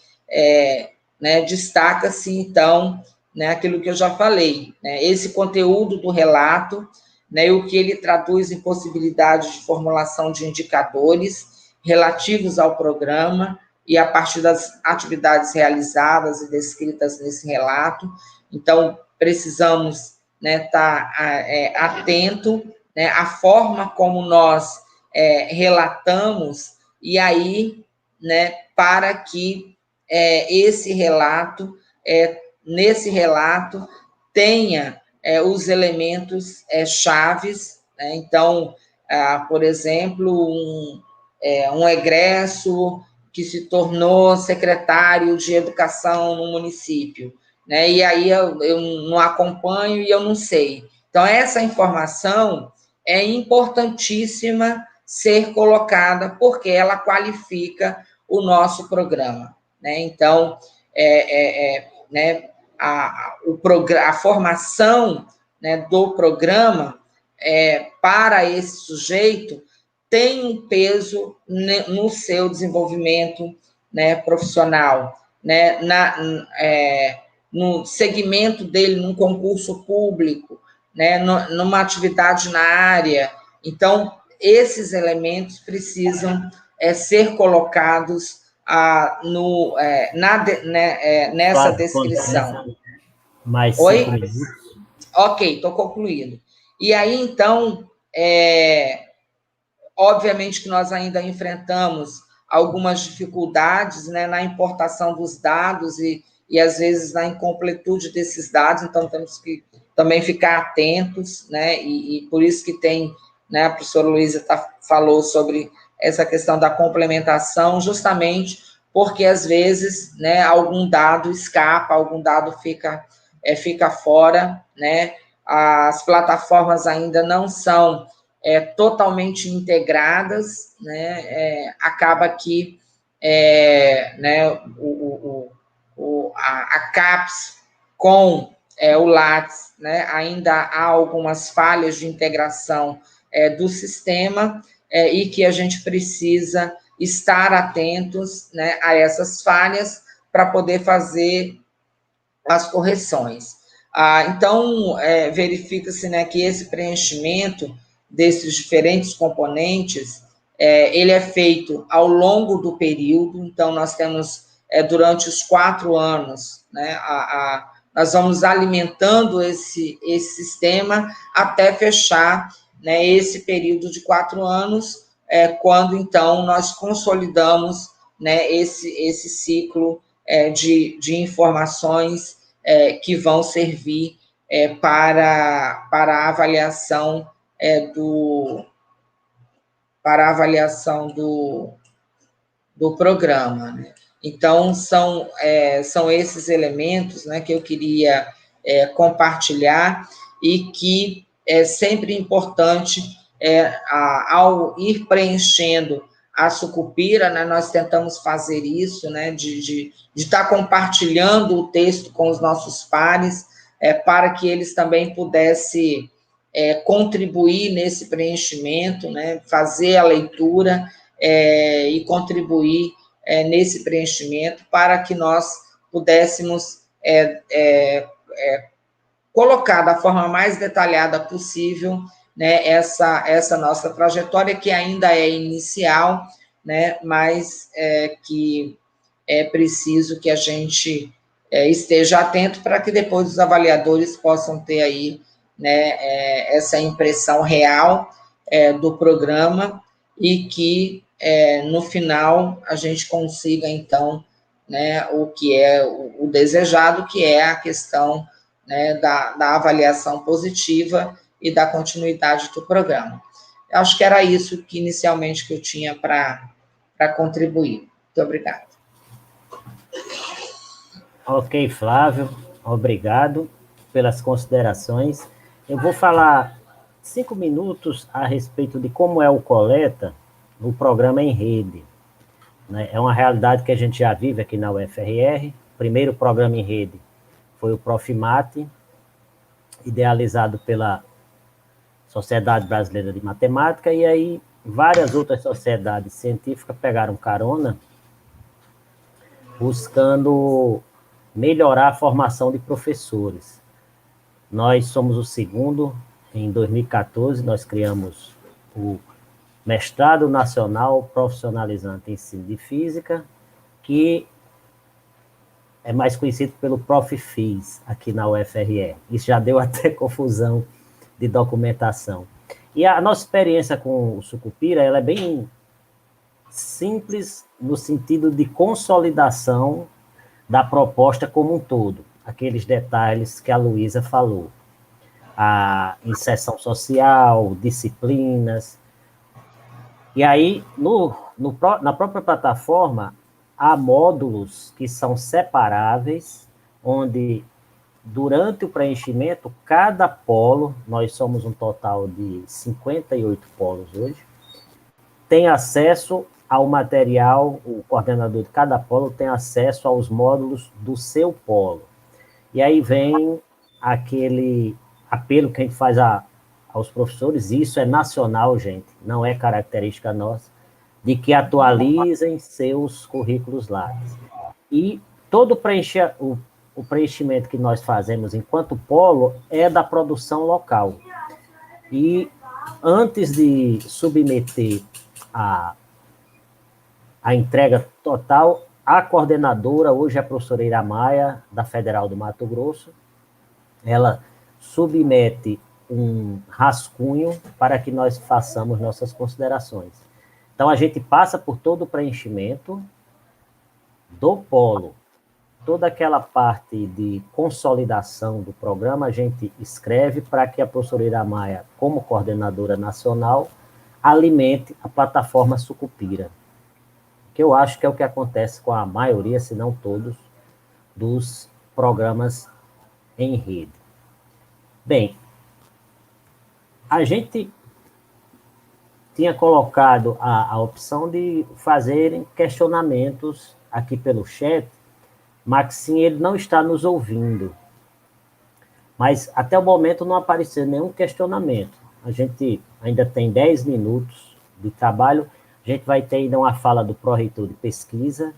né, destaca-se, então, né, aquilo que eu já falei, né, esse conteúdo do relato, né, o que ele traduz em possibilidades de formulação de indicadores relativos ao programa e a partir das atividades realizadas e descritas nesse relato. Então, precisamos, né, estar atento, né, à forma como nós relatamos, e aí, né, para que esse relato, nesse relato, tenha os elementos chaves, né? Então, por exemplo, um egresso que se tornou secretário de educação no município, né? E aí eu não acompanho e eu não sei. Então, essa informação é importantíssima ser colocada, porque ela qualifica o nosso programa, né? Então, né, a formação, né, do programa para esse sujeito tem um peso no seu desenvolvimento, né, profissional, né, no segmento dele, num concurso público, né, numa atividade na área. Então, esses elementos precisam ser colocados nessa descrição. Mais 5 minutos. Ok, estou concluindo. E aí, então, obviamente que nós ainda enfrentamos algumas dificuldades, né, na importação dos dados e às vezes, na incompletude desses dados, então temos que também ficar atentos, né, e por isso que tem, né, a professora Luísa falou sobre essa questão da complementação, justamente porque, às vezes, né, algum dado escapa, algum dado fica fora, né, as plataformas ainda não são totalmente integradas, né, acaba que né, a CAPES com o Lattes, né, ainda há algumas falhas de integração do sistema, e que a gente precisa estar atentos, né, a essas falhas para poder fazer as correções. Então, verifica-se, né, que esse preenchimento desses diferentes componentes, ele é feito ao longo do período. Então, nós temos, durante os 4 anos, né, nós vamos alimentando esse sistema até fechar, né, esse período de 4 anos, quando, então, nós consolidamos, né, esse ciclo de informações que vão servir para a avaliação do programa, né? Então, são esses elementos, né, que eu queria compartilhar, e que é sempre importante, ao ir preenchendo a sucupira, né, nós tentamos fazer isso, né, de estar compartilhando o texto com os nossos pares, para que eles também pudessem contribuir nesse preenchimento, né, fazer a leitura e contribuir nesse preenchimento, para que nós pudéssemos colocar da forma mais detalhada possível, né, essa nossa trajetória, que ainda é inicial, né, mas que é preciso que a gente esteja atento para que depois os avaliadores possam ter aí, né, essa impressão real, do programa e que, no final, a gente consiga, então, né, o que é o desejado, que é a questão, né, da avaliação positiva e da continuidade do programa. Eu acho que era isso que, inicialmente, que eu tinha para contribuir. Muito obrigada. Ok, Flávio, obrigado pelas considerações. Eu vou falar 5 minutos a respeito de como é o Coleta no programa em rede. É uma realidade que a gente já vive aqui na UFRR. O primeiro programa em rede foi o Profimate, idealizado pela Sociedade Brasileira de Matemática, e aí várias outras sociedades científicas pegaram carona, buscando melhorar a formação de professores. Nós somos o segundo. Em 2014, nós criamos o Mestrado Nacional Profissionalizante em Ensino de Física, que é mais conhecido pelo Profifis, aqui na UFRR. Isso já deu até confusão de documentação. E a nossa experiência com o Sucupira, ela é bem simples no sentido de consolidação da proposta como um todo. Aqueles detalhes que a Luísa falou. A inserção social, disciplinas. E aí, na própria plataforma, há módulos que são separáveis, onde, durante o preenchimento, cada polo, nós somos um total de 58 polos hoje, tem acesso ao material, o coordenador de cada polo tem acesso aos módulos do seu polo. E aí vem aquele apelo que a gente faz aos professores, e isso é nacional, gente, não é característica nossa, de que atualizem seus currículos lá. E todo o preenchimento que nós fazemos enquanto polo é da produção local. E antes de submeter a entrega total, a coordenadora, hoje é a professora Ira Maia, da Federal do Mato Grosso, ela submete um rascunho para que nós façamos nossas considerações. Então, a gente passa por todo o preenchimento do polo, toda aquela parte de consolidação do programa, a gente escreve para que a professora Ira Maia, como coordenadora nacional, alimente a plataforma Sucupira, que eu acho que é o que acontece com a maioria, se não todos, dos programas em rede. Bem, a gente tinha colocado a opção de fazerem questionamentos aqui pelo chat. Maxim, ele não está nos ouvindo, mas até o momento não apareceu nenhum questionamento. A gente ainda tem 10 minutos de trabalho. A gente vai ter ainda uma fala do pró-reitor de pesquisa.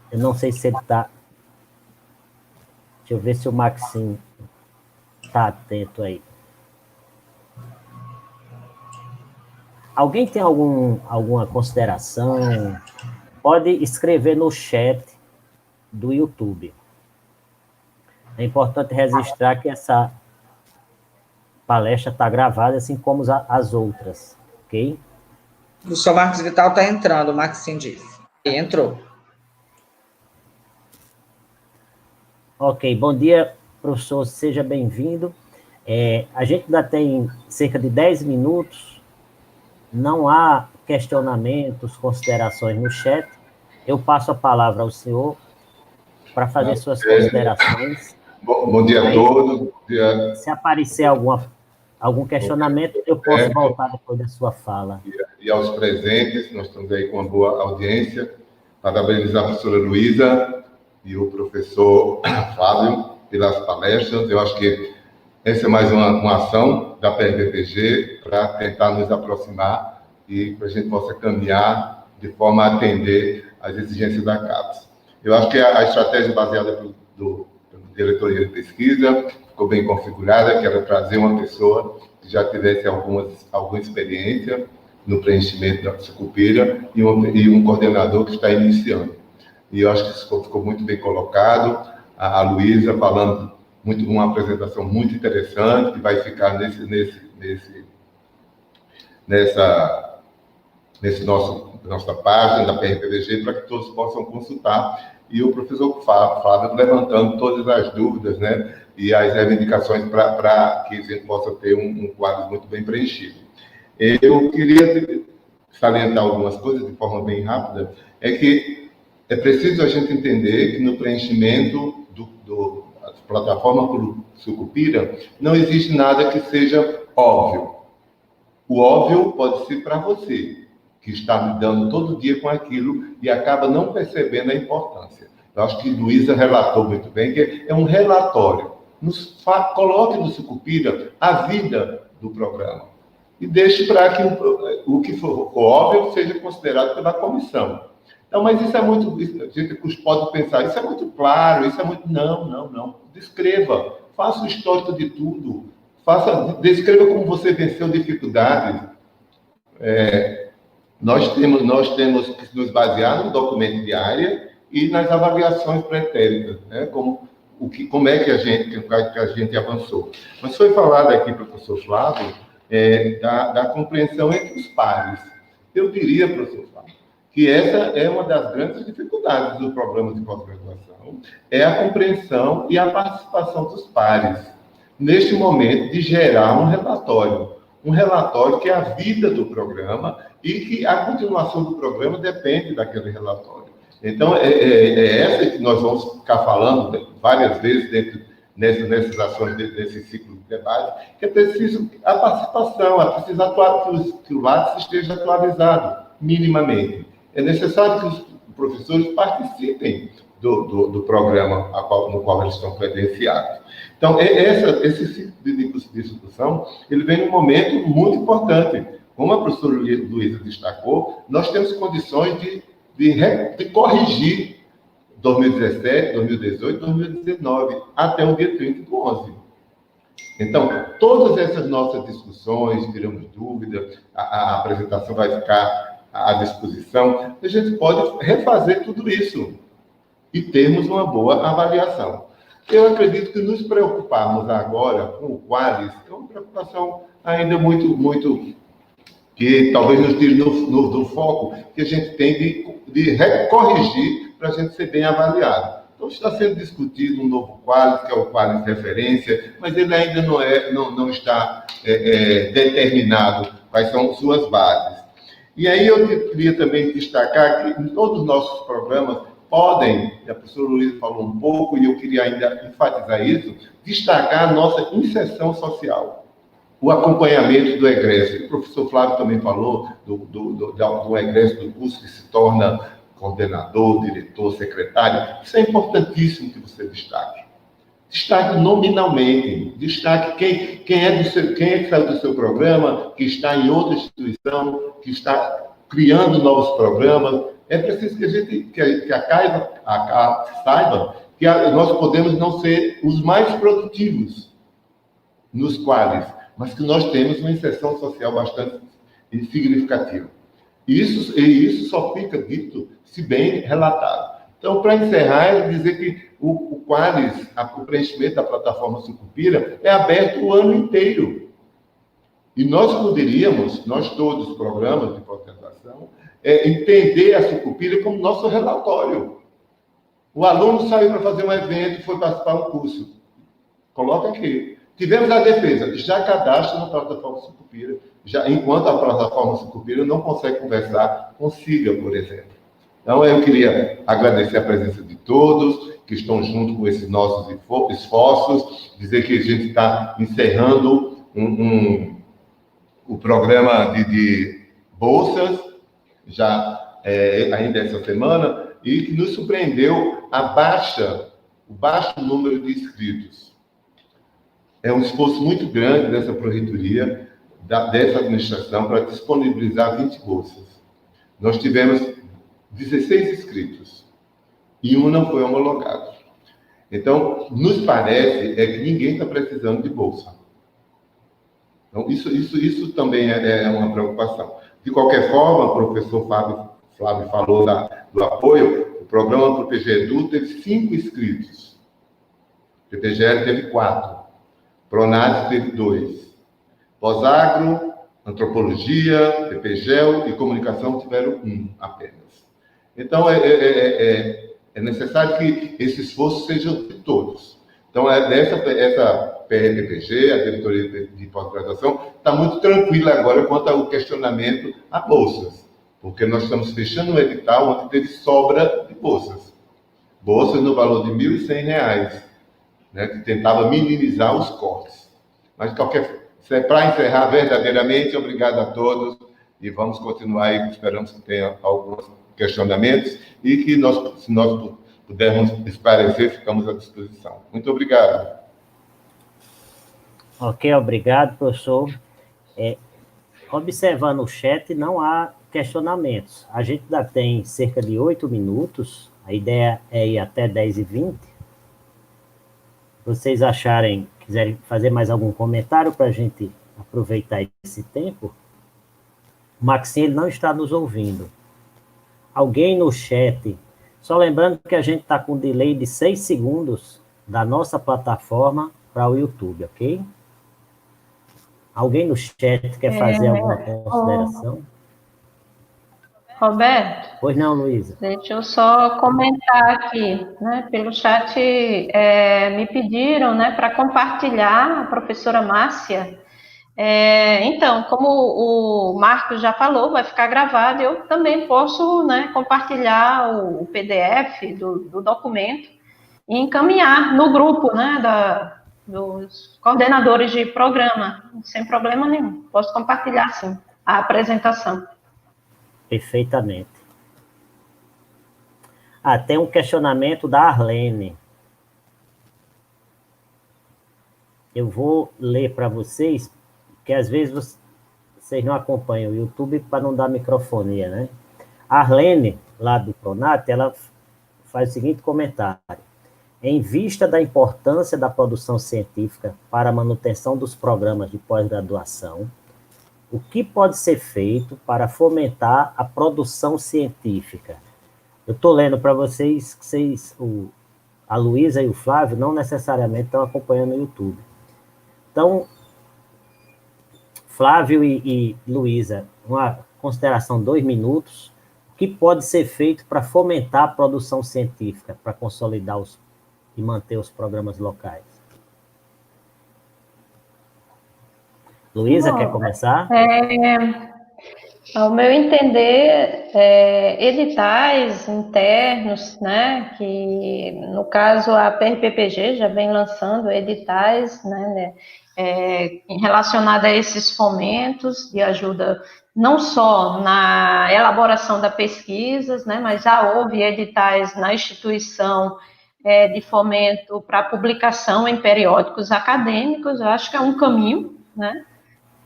Eu não sei se ele está... Deixa eu ver se o Maxim está atento aí. Alguém tem alguma consideração? Pode escrever no chat do YouTube. É importante registrar que essa palestra está gravada, assim como as outras, ok? O professor Marcos Vital está entrando, o Maxim disse. Entrou. Ok, bom dia, professor, seja bem-vindo. A gente ainda tem cerca de 10 minutos, não há questionamentos, considerações no chat. Eu passo a palavra ao senhor para fazer suas considerações. Bom dia a todos. Se aparecer algum questionamento, eu posso voltar depois da sua fala. E aos presentes, nós estamos aí com uma boa audiência. Parabenizar a professora Luísa e o professor Flávio pelas palestras. Eu acho que essa é mais uma ação da PRBPG para tentar nos aproximar e para a gente possa caminhar de forma a atender às exigências da CAPES. Eu acho que a estratégia baseada pela diretoria de pesquisa ficou bem configurada, que era trazer uma pessoa que já tivesse alguma experiência no preenchimento da Sucupira e um coordenador que está iniciando. E eu acho que isso ficou muito bem colocado. A Luísa falando uma apresentação muito interessante, que vai ficar nossa página da PRPVG, para que todos possam consultar. E o professor Flávio levantando todas as dúvidas, né, e as reivindicações para que a gente possa ter um quadro muito bem preenchido. Eu queria salientar algumas coisas de forma bem rápida, é que é preciso a gente entender que no preenchimento da plataforma Sucupira não existe nada que seja óbvio. O óbvio pode ser para você, que está lidando todo dia com aquilo e acaba não percebendo a importância. Eu acho que Luísa relatou muito bem, que é um relatório. Coloque no Sucupira a vida do programa e deixe para que o que for óbvio seja considerado pela comissão. Então, mas isso é muito... A gente pode pensar, isso é muito claro, isso é muito... Não. Descreva, faça o histórico de tudo. Descreva como você venceu dificuldades. Nós temos que nos basear no documento de área e nas avaliações pretéritas, né? Como é que a gente avançou. Mas foi falado aqui, professor Flávio, da compreensão entre os pares. Eu diria, professor Flávio, que essa é uma das grandes dificuldades do programa de pós-graduação, é a compreensão e a participação dos pares, neste momento de gerar um relatório que é a vida do programa e que a continuação do programa depende daquele relatório. Então, é essa que nós vamos ficar falando várias vezes nessas ações, desse ciclo de debate, que é preciso a participação, é preciso que o LATS esteja atualizado, minimamente. É necessário que os professores participem do programa no qual eles estão credenciados. Então, esse ciclo de discussão, ele vem num momento muito importante. Como a professora Luísa destacou, nós temos condições de corrigir 2017, 2018, 2019, até o dia 30/11. Então, todas essas nossas discussões, tiramos dúvidas, a apresentação vai ficar à disposição, a gente pode refazer tudo isso e termos uma boa avaliação. Eu acredito que nos preocuparmos agora com o Qualis é uma preocupação ainda muito que talvez nos tire do foco que a gente tem de corrigir para a gente ser bem avaliado. Então, está sendo discutido um novo Qualis, que é o Qualis referência, mas ele ainda não está determinado quais são suas bases. E aí eu queria também destacar que em todos os nossos programas podem, a professora Luísa falou um pouco, e eu queria ainda enfatizar isso, destacar a nossa inserção social, o acompanhamento do egresso. O professor Flávio também falou do egresso do curso que se torna coordenador, diretor, secretário. Isso é importantíssimo que você destaque. Destaque nominalmente, destaque quem é que saiu do seu programa, que está em outra instituição, que está criando novos programas. É preciso que a CAI saiba que nós podemos não ser os mais produtivos nos quais, mas que nós temos uma inserção social bastante significativa. E isso só fica dito se bem relatado. Então, para encerrar, é dizer que o Qualis, o preenchimento da plataforma Sucupira, é aberto o ano inteiro. E nós poderíamos, nós todos os programas de pós-graduação, entender a Sucupira como nosso relatório. O aluno saiu para fazer um evento e foi participar de um curso. Coloca aqui. Tivemos a defesa, já cadastra na plataforma Sucupira, enquanto a plataforma Sucupira não consegue conversar com SIGA, por exemplo. Então, eu queria agradecer a presença de todos que estão junto com esses nossos esforços, dizer que a gente está encerrando o programa de bolsas, já ainda essa semana, e que nos surpreendeu o baixo número de inscritos. É um esforço muito grande dessa proreitoria, dessa administração, para disponibilizar 20 bolsas. Nós tivemos 16 inscritos e um não foi homologado. Então, nos parece que ninguém está precisando de bolsa. Então, isso também é uma preocupação. De qualquer forma, o professor Flávio falou do apoio, o programa para o PGEDU teve 5 inscritos. O PPGL teve 4. Pronad teve 2. Pós-agro, antropologia, PPGEL e comunicação tiveram um apenas. Então, é necessário que esse esforço seja de todos. Então, essa PRPPG, a diretoria de pós-graduação, está muito tranquila agora quanto ao questionamento a bolsas, porque nós estamos fechando um edital onde teve sobra de bolsas. Bolsas no valor de R$ 1.100, né, que tentava minimizar os cortes. Mas, para encerrar verdadeiramente, obrigado a todos e vamos continuar aí, esperamos que tenha alguns questionamentos e que se nós pudermos esclarecer, ficamos à disposição. Muito obrigado. Ok, obrigado, professor. Observando o chat, não há questionamentos. A gente ainda tem cerca de 8 minutos, a ideia é ir até 10h20. Vocês quiserem fazer mais algum comentário para a gente aproveitar esse tempo? O Maxim ele não está nos ouvindo. Alguém no chat, só lembrando que a gente está com um delay de 6 segundos da nossa plataforma para o YouTube, ok? Alguém no chat quer fazer alguma consideração? Roberto? Pois não, Luísa. Deixa eu só comentar aqui, né? Pelo chat me pediram, né, para compartilhar a professora Márcia. Então, como o Marcos já falou, vai ficar gravado, eu também posso, né, compartilhar o PDF do documento e encaminhar no grupo, né, dos coordenadores de programa, sem problema nenhum. Posso compartilhar, sim, a apresentação. Perfeitamente. Tem um questionamento da Arlene. Eu vou ler para vocês, porque às vezes vocês não acompanham o YouTube para não dar microfonia, né? A Arlene, lá do Pronat, ela faz o seguinte comentário. Em vista da importância da produção científica para a manutenção dos programas de pós-graduação, o que pode ser feito para fomentar a produção científica? Eu estou lendo para vocês, a Luísa e o Flávio não necessariamente estão acompanhando o YouTube. Então, Flávio e Luísa, uma consideração, 2 minutos. O que pode ser feito para fomentar a produção científica, para consolidar e manter os programas locais? Luísa, quer começar? Ao meu entender, editais internos, né, que no caso a PRPPG já vem lançando editais, né, relacionados a esses fomentos de ajuda não só na elaboração das pesquisas, né, mas já houve editais na instituição de fomento para publicação em periódicos acadêmicos. Eu acho que é um caminho, né?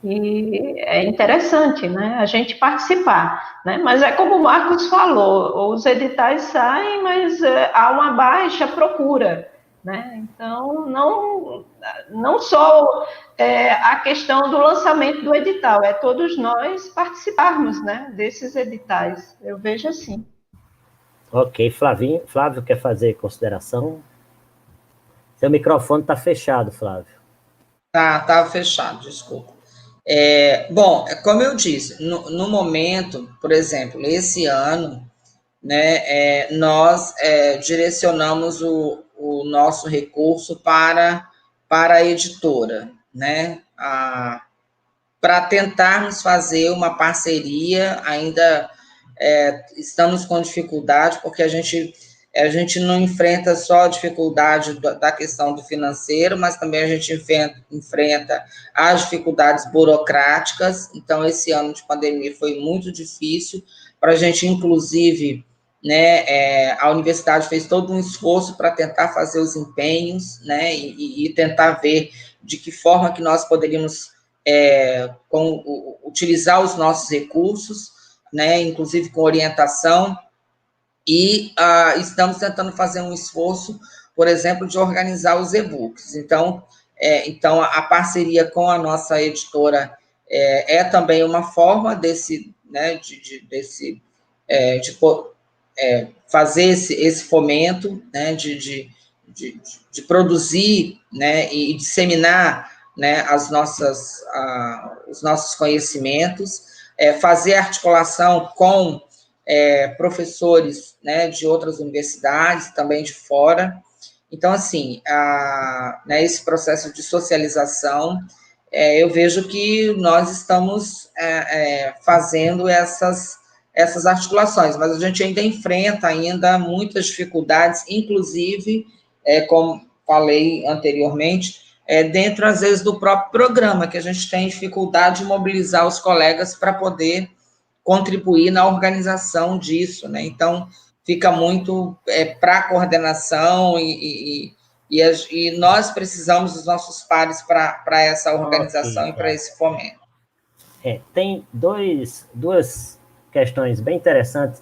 E é interessante, né, a gente participar, né, mas é como o Marcos falou, os editais saem, mas há uma baixa procura, né, então não só a questão do lançamento do edital, é todos nós participarmos, né, desses editais, eu vejo assim. Ok, Flávio quer fazer consideração? Seu microfone está fechado, Flávio. Tá fechado, desculpa. Bom, como eu disse, no momento, por exemplo, esse ano, né, nós direcionamos o nosso recurso para a editora, né, para tentarmos fazer uma parceria. Ainda estamos com dificuldade, porque a gente não enfrenta só a dificuldade da questão do financeiro, mas também a gente enfrenta as dificuldades burocráticas. Então, esse ano de pandemia foi muito difícil para a gente, inclusive, né, a universidade fez todo um esforço para tentar fazer os empenhos, né, e tentar ver de que forma que nós poderíamos utilizar os nossos recursos, né, inclusive com orientação. E estamos tentando fazer um esforço, por exemplo, de organizar os e-books. Então, a parceria com a nossa editora é também uma forma de fazer esse fomento, né, de produzir, né, e disseminar né, os nossos conhecimentos, fazer articulação com professores, né, de outras universidades, também de fora. Então, assim, né, esse processo de socialização, eu vejo que nós estamos fazendo essas articulações, mas a gente ainda enfrenta muitas dificuldades, inclusive, como falei anteriormente, dentro, às vezes, do próprio programa, que a gente tem dificuldade de mobilizar os colegas para poder contribuir na organização disso, né? Então, fica muito para a coordenação e nós precisamos dos nossos pares para essa organização, okay, e para esse fomento. Tem duas questões bem interessantes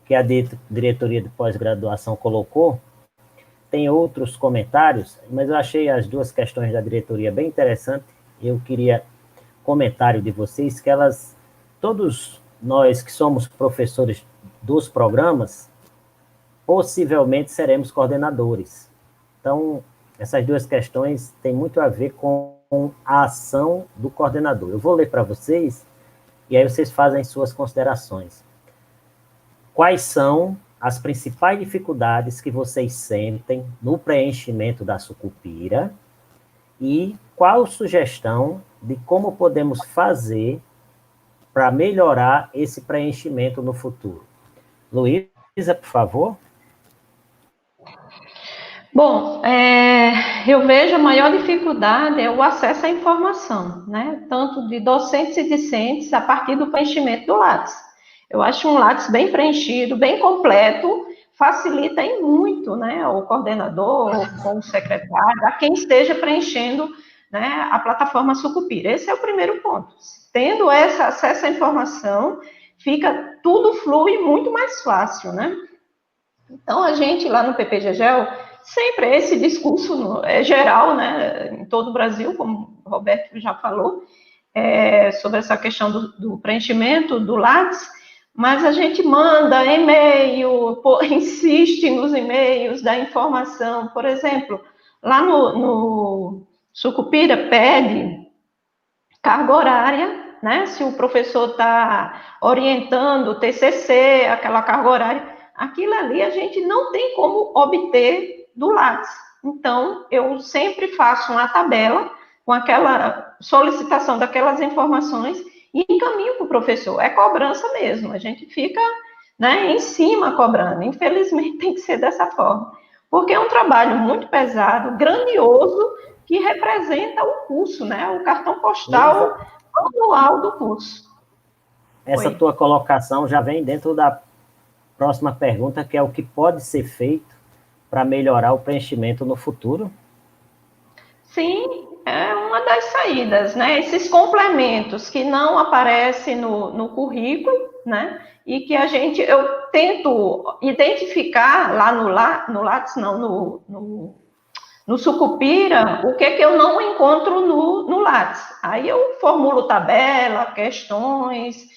que a diretoria de pós-graduação colocou. Tem outros comentários, mas eu achei as duas questões da diretoria bem interessantes. Eu queria comentário de vocês, que todos nós que somos professores dos programas, possivelmente seremos coordenadores. Então, essas duas questões têm muito a ver com a ação do coordenador. Eu vou ler para vocês, e aí vocês fazem suas considerações. Quais são as principais dificuldades que vocês sentem no preenchimento da sucupira e qual sugestão de como podemos fazer para melhorar esse preenchimento no futuro? Luísa, por favor. Bom, eu vejo a maior dificuldade é o acesso à informação, né? Tanto de docentes e discentes a partir do preenchimento do Lattes. Eu acho um Lattes bem preenchido, bem completo, facilita em muito, né? O coordenador, ou o secretário, a quem esteja preenchendo, né, a plataforma Sucupira. Esse é o primeiro ponto. Tendo esse acesso à informação, tudo flui muito mais fácil, né? Então, a gente lá no PPGGEL, sempre esse discurso geral, né, em todo o Brasil, como o Roberto já falou, sobre essa questão do preenchimento do Lattes, mas a gente manda e-mail, insiste nos e-mails da informação. Por exemplo, lá no Sucupira pede carga horária, né? Se o professor está orientando o TCC, aquela carga horária, aquilo ali a gente não tem como obter do Lattes. Então, eu sempre faço uma tabela com aquela solicitação daquelas informações e encaminho para o professor. É cobrança mesmo, a gente fica, né, em cima cobrando. Infelizmente, tem que ser dessa forma. Porque é um trabalho muito pesado, grandioso, que representa o curso, né? O cartão postal anual do curso. Essa tua colocação já vem dentro da próxima pergunta, que é o que pode ser feito para melhorar o preenchimento no futuro? Sim, é uma das saídas, né? Esses complementos que não aparecem no currículo, né? E que eu tento identificar lá no Lattes, não, no Sucupira, o que eu não encontro no Lattes. Aí eu formulo tabela, questões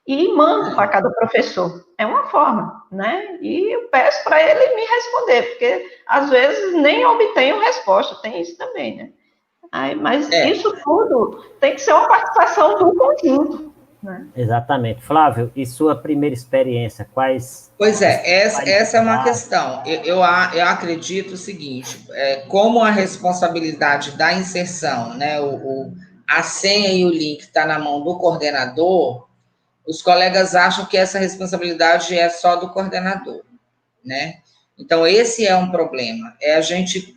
e mando para cada professor. É uma forma, né? E eu peço para ele me responder, porque às vezes nem obtenho resposta, tem isso também, né? Mas isso tudo tem que ser uma participação do conjunto, né? Exatamente. Flávio, e sua primeira experiência, quais... Pois essa é uma questão. Eu acredito o seguinte, como a responsabilidade da inserção, né, a senha e o link está na mão do coordenador, os colegas acham que essa responsabilidade é só do coordenador, né? Então, esse é um problema, a gente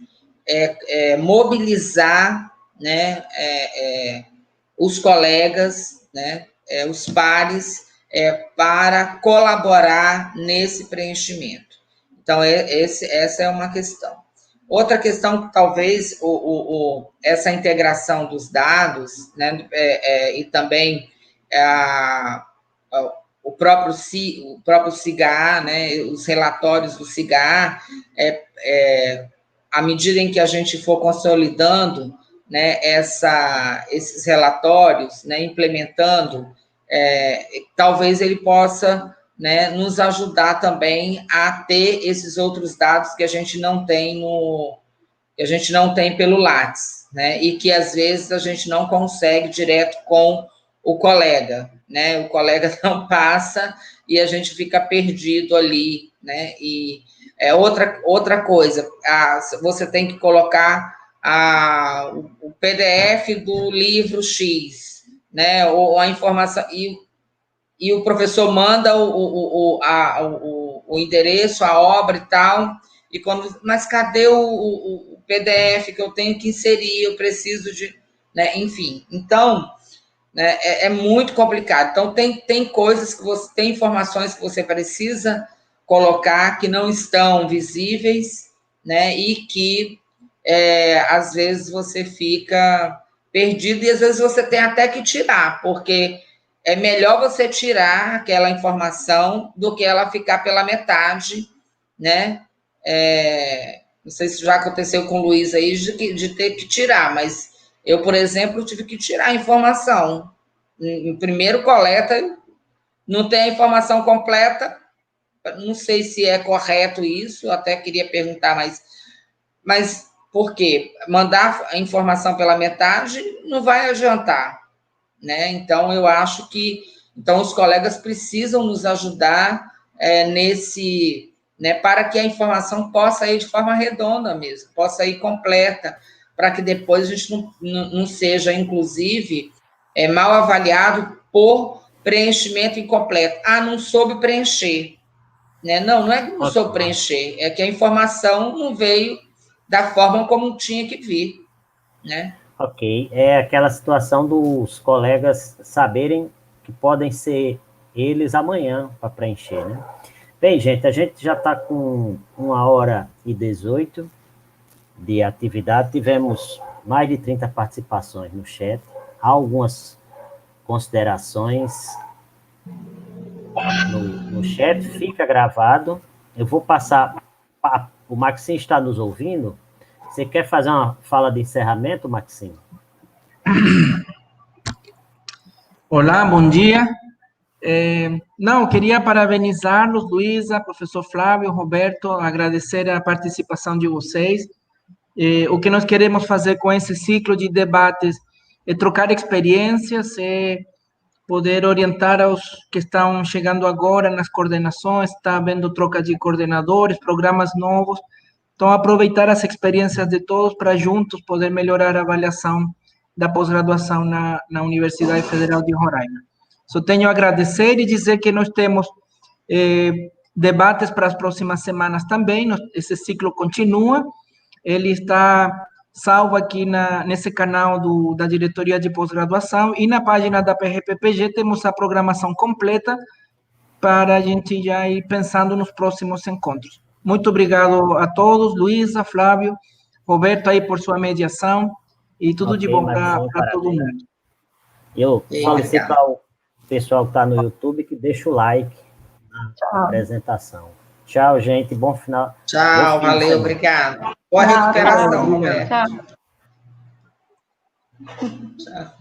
mobilizar, né, os colegas, né, os pares, para colaborar nesse preenchimento. Então, essa é uma questão. Outra questão, talvez, essa integração dos dados, né, e também o próprio CIGA, né, os relatórios do CIGA, à medida em que a gente for consolidando, né, esses relatórios, né, implementando, talvez ele possa, né, nos ajudar também a ter esses outros dados que a gente não tem pelo Lattes, né? E que, às vezes, a gente não consegue direto com o colega, né? O colega não passa e a gente fica perdido ali, né? E outra coisa, você tem que colocar o PDF do livro X, né? Ou a informação, e o professor manda o endereço, a obra e tal, mas cadê o PDF que eu tenho que inserir? Eu preciso de, né? Enfim, então, né, é muito complicado. Então, tem coisas tem informações que você precisa colocar que não estão visíveis, né? E que às vezes você fica perdido e às vezes você tem até que tirar, porque é melhor você tirar aquela informação do que ela ficar pela metade, né? Não sei se já aconteceu com o Luiz aí de ter que tirar, mas eu, por exemplo, tive que tirar a informação. Em primeiro coleta, não tem a informação completa, não sei se é correto isso, eu até queria perguntar, mas por quê? Mandar a informação pela metade não vai adiantar, né? Então, eu acho que os colegas precisam nos ajudar nesse, né, para que a informação possa ir de forma redonda mesmo, possa ir completa, para que depois a gente não seja, inclusive, mal avaliado por preenchimento incompleto. Não soube preencher, né? Não é que não soube preencher, é que a informação não veio da forma como tinha que vir, né? Ok, é aquela situação dos colegas saberem que podem ser eles amanhã para preencher, né? Bem, gente, a gente já está com 1h18 de atividade, tivemos mais de 30 participações no chat, há algumas considerações no chat, fica gravado, eu vou passar, o Maxim está nos ouvindo, você quer fazer uma fala de encerramento, Maxim? Olá, bom dia. Não, queria parabenizá-los, Luísa, professor Flávio, Roberto, agradecer a participação de vocês. O que nós queremos fazer com esse ciclo de debates é trocar experiências, é poder orientar aos que estão chegando agora nas coordenações, está havendo troca de coordenadores, programas novos. Então, aproveitar as experiências de todos para juntos poder melhorar a avaliação da pós-graduação na Universidade Federal de Roraima. Só tenho a agradecer e dizer que nós temos debates para as próximas semanas também, esse ciclo continua, ele está salvo aqui nesse canal da diretoria de pós-graduação e na página da PRPPG temos a programação completa para a gente já ir pensando nos próximos encontros. Muito obrigado a todos, Luísa, Flávio, Roberto aí por sua mediação e tudo de bom para todo mundo. Eu solicito ao pessoal que está no YouTube que deixe o like na apresentação. Tchau, gente. Bom final. Tchau, valeu, obrigado. Boa recuperação, Roberto. Tchau. Tchau.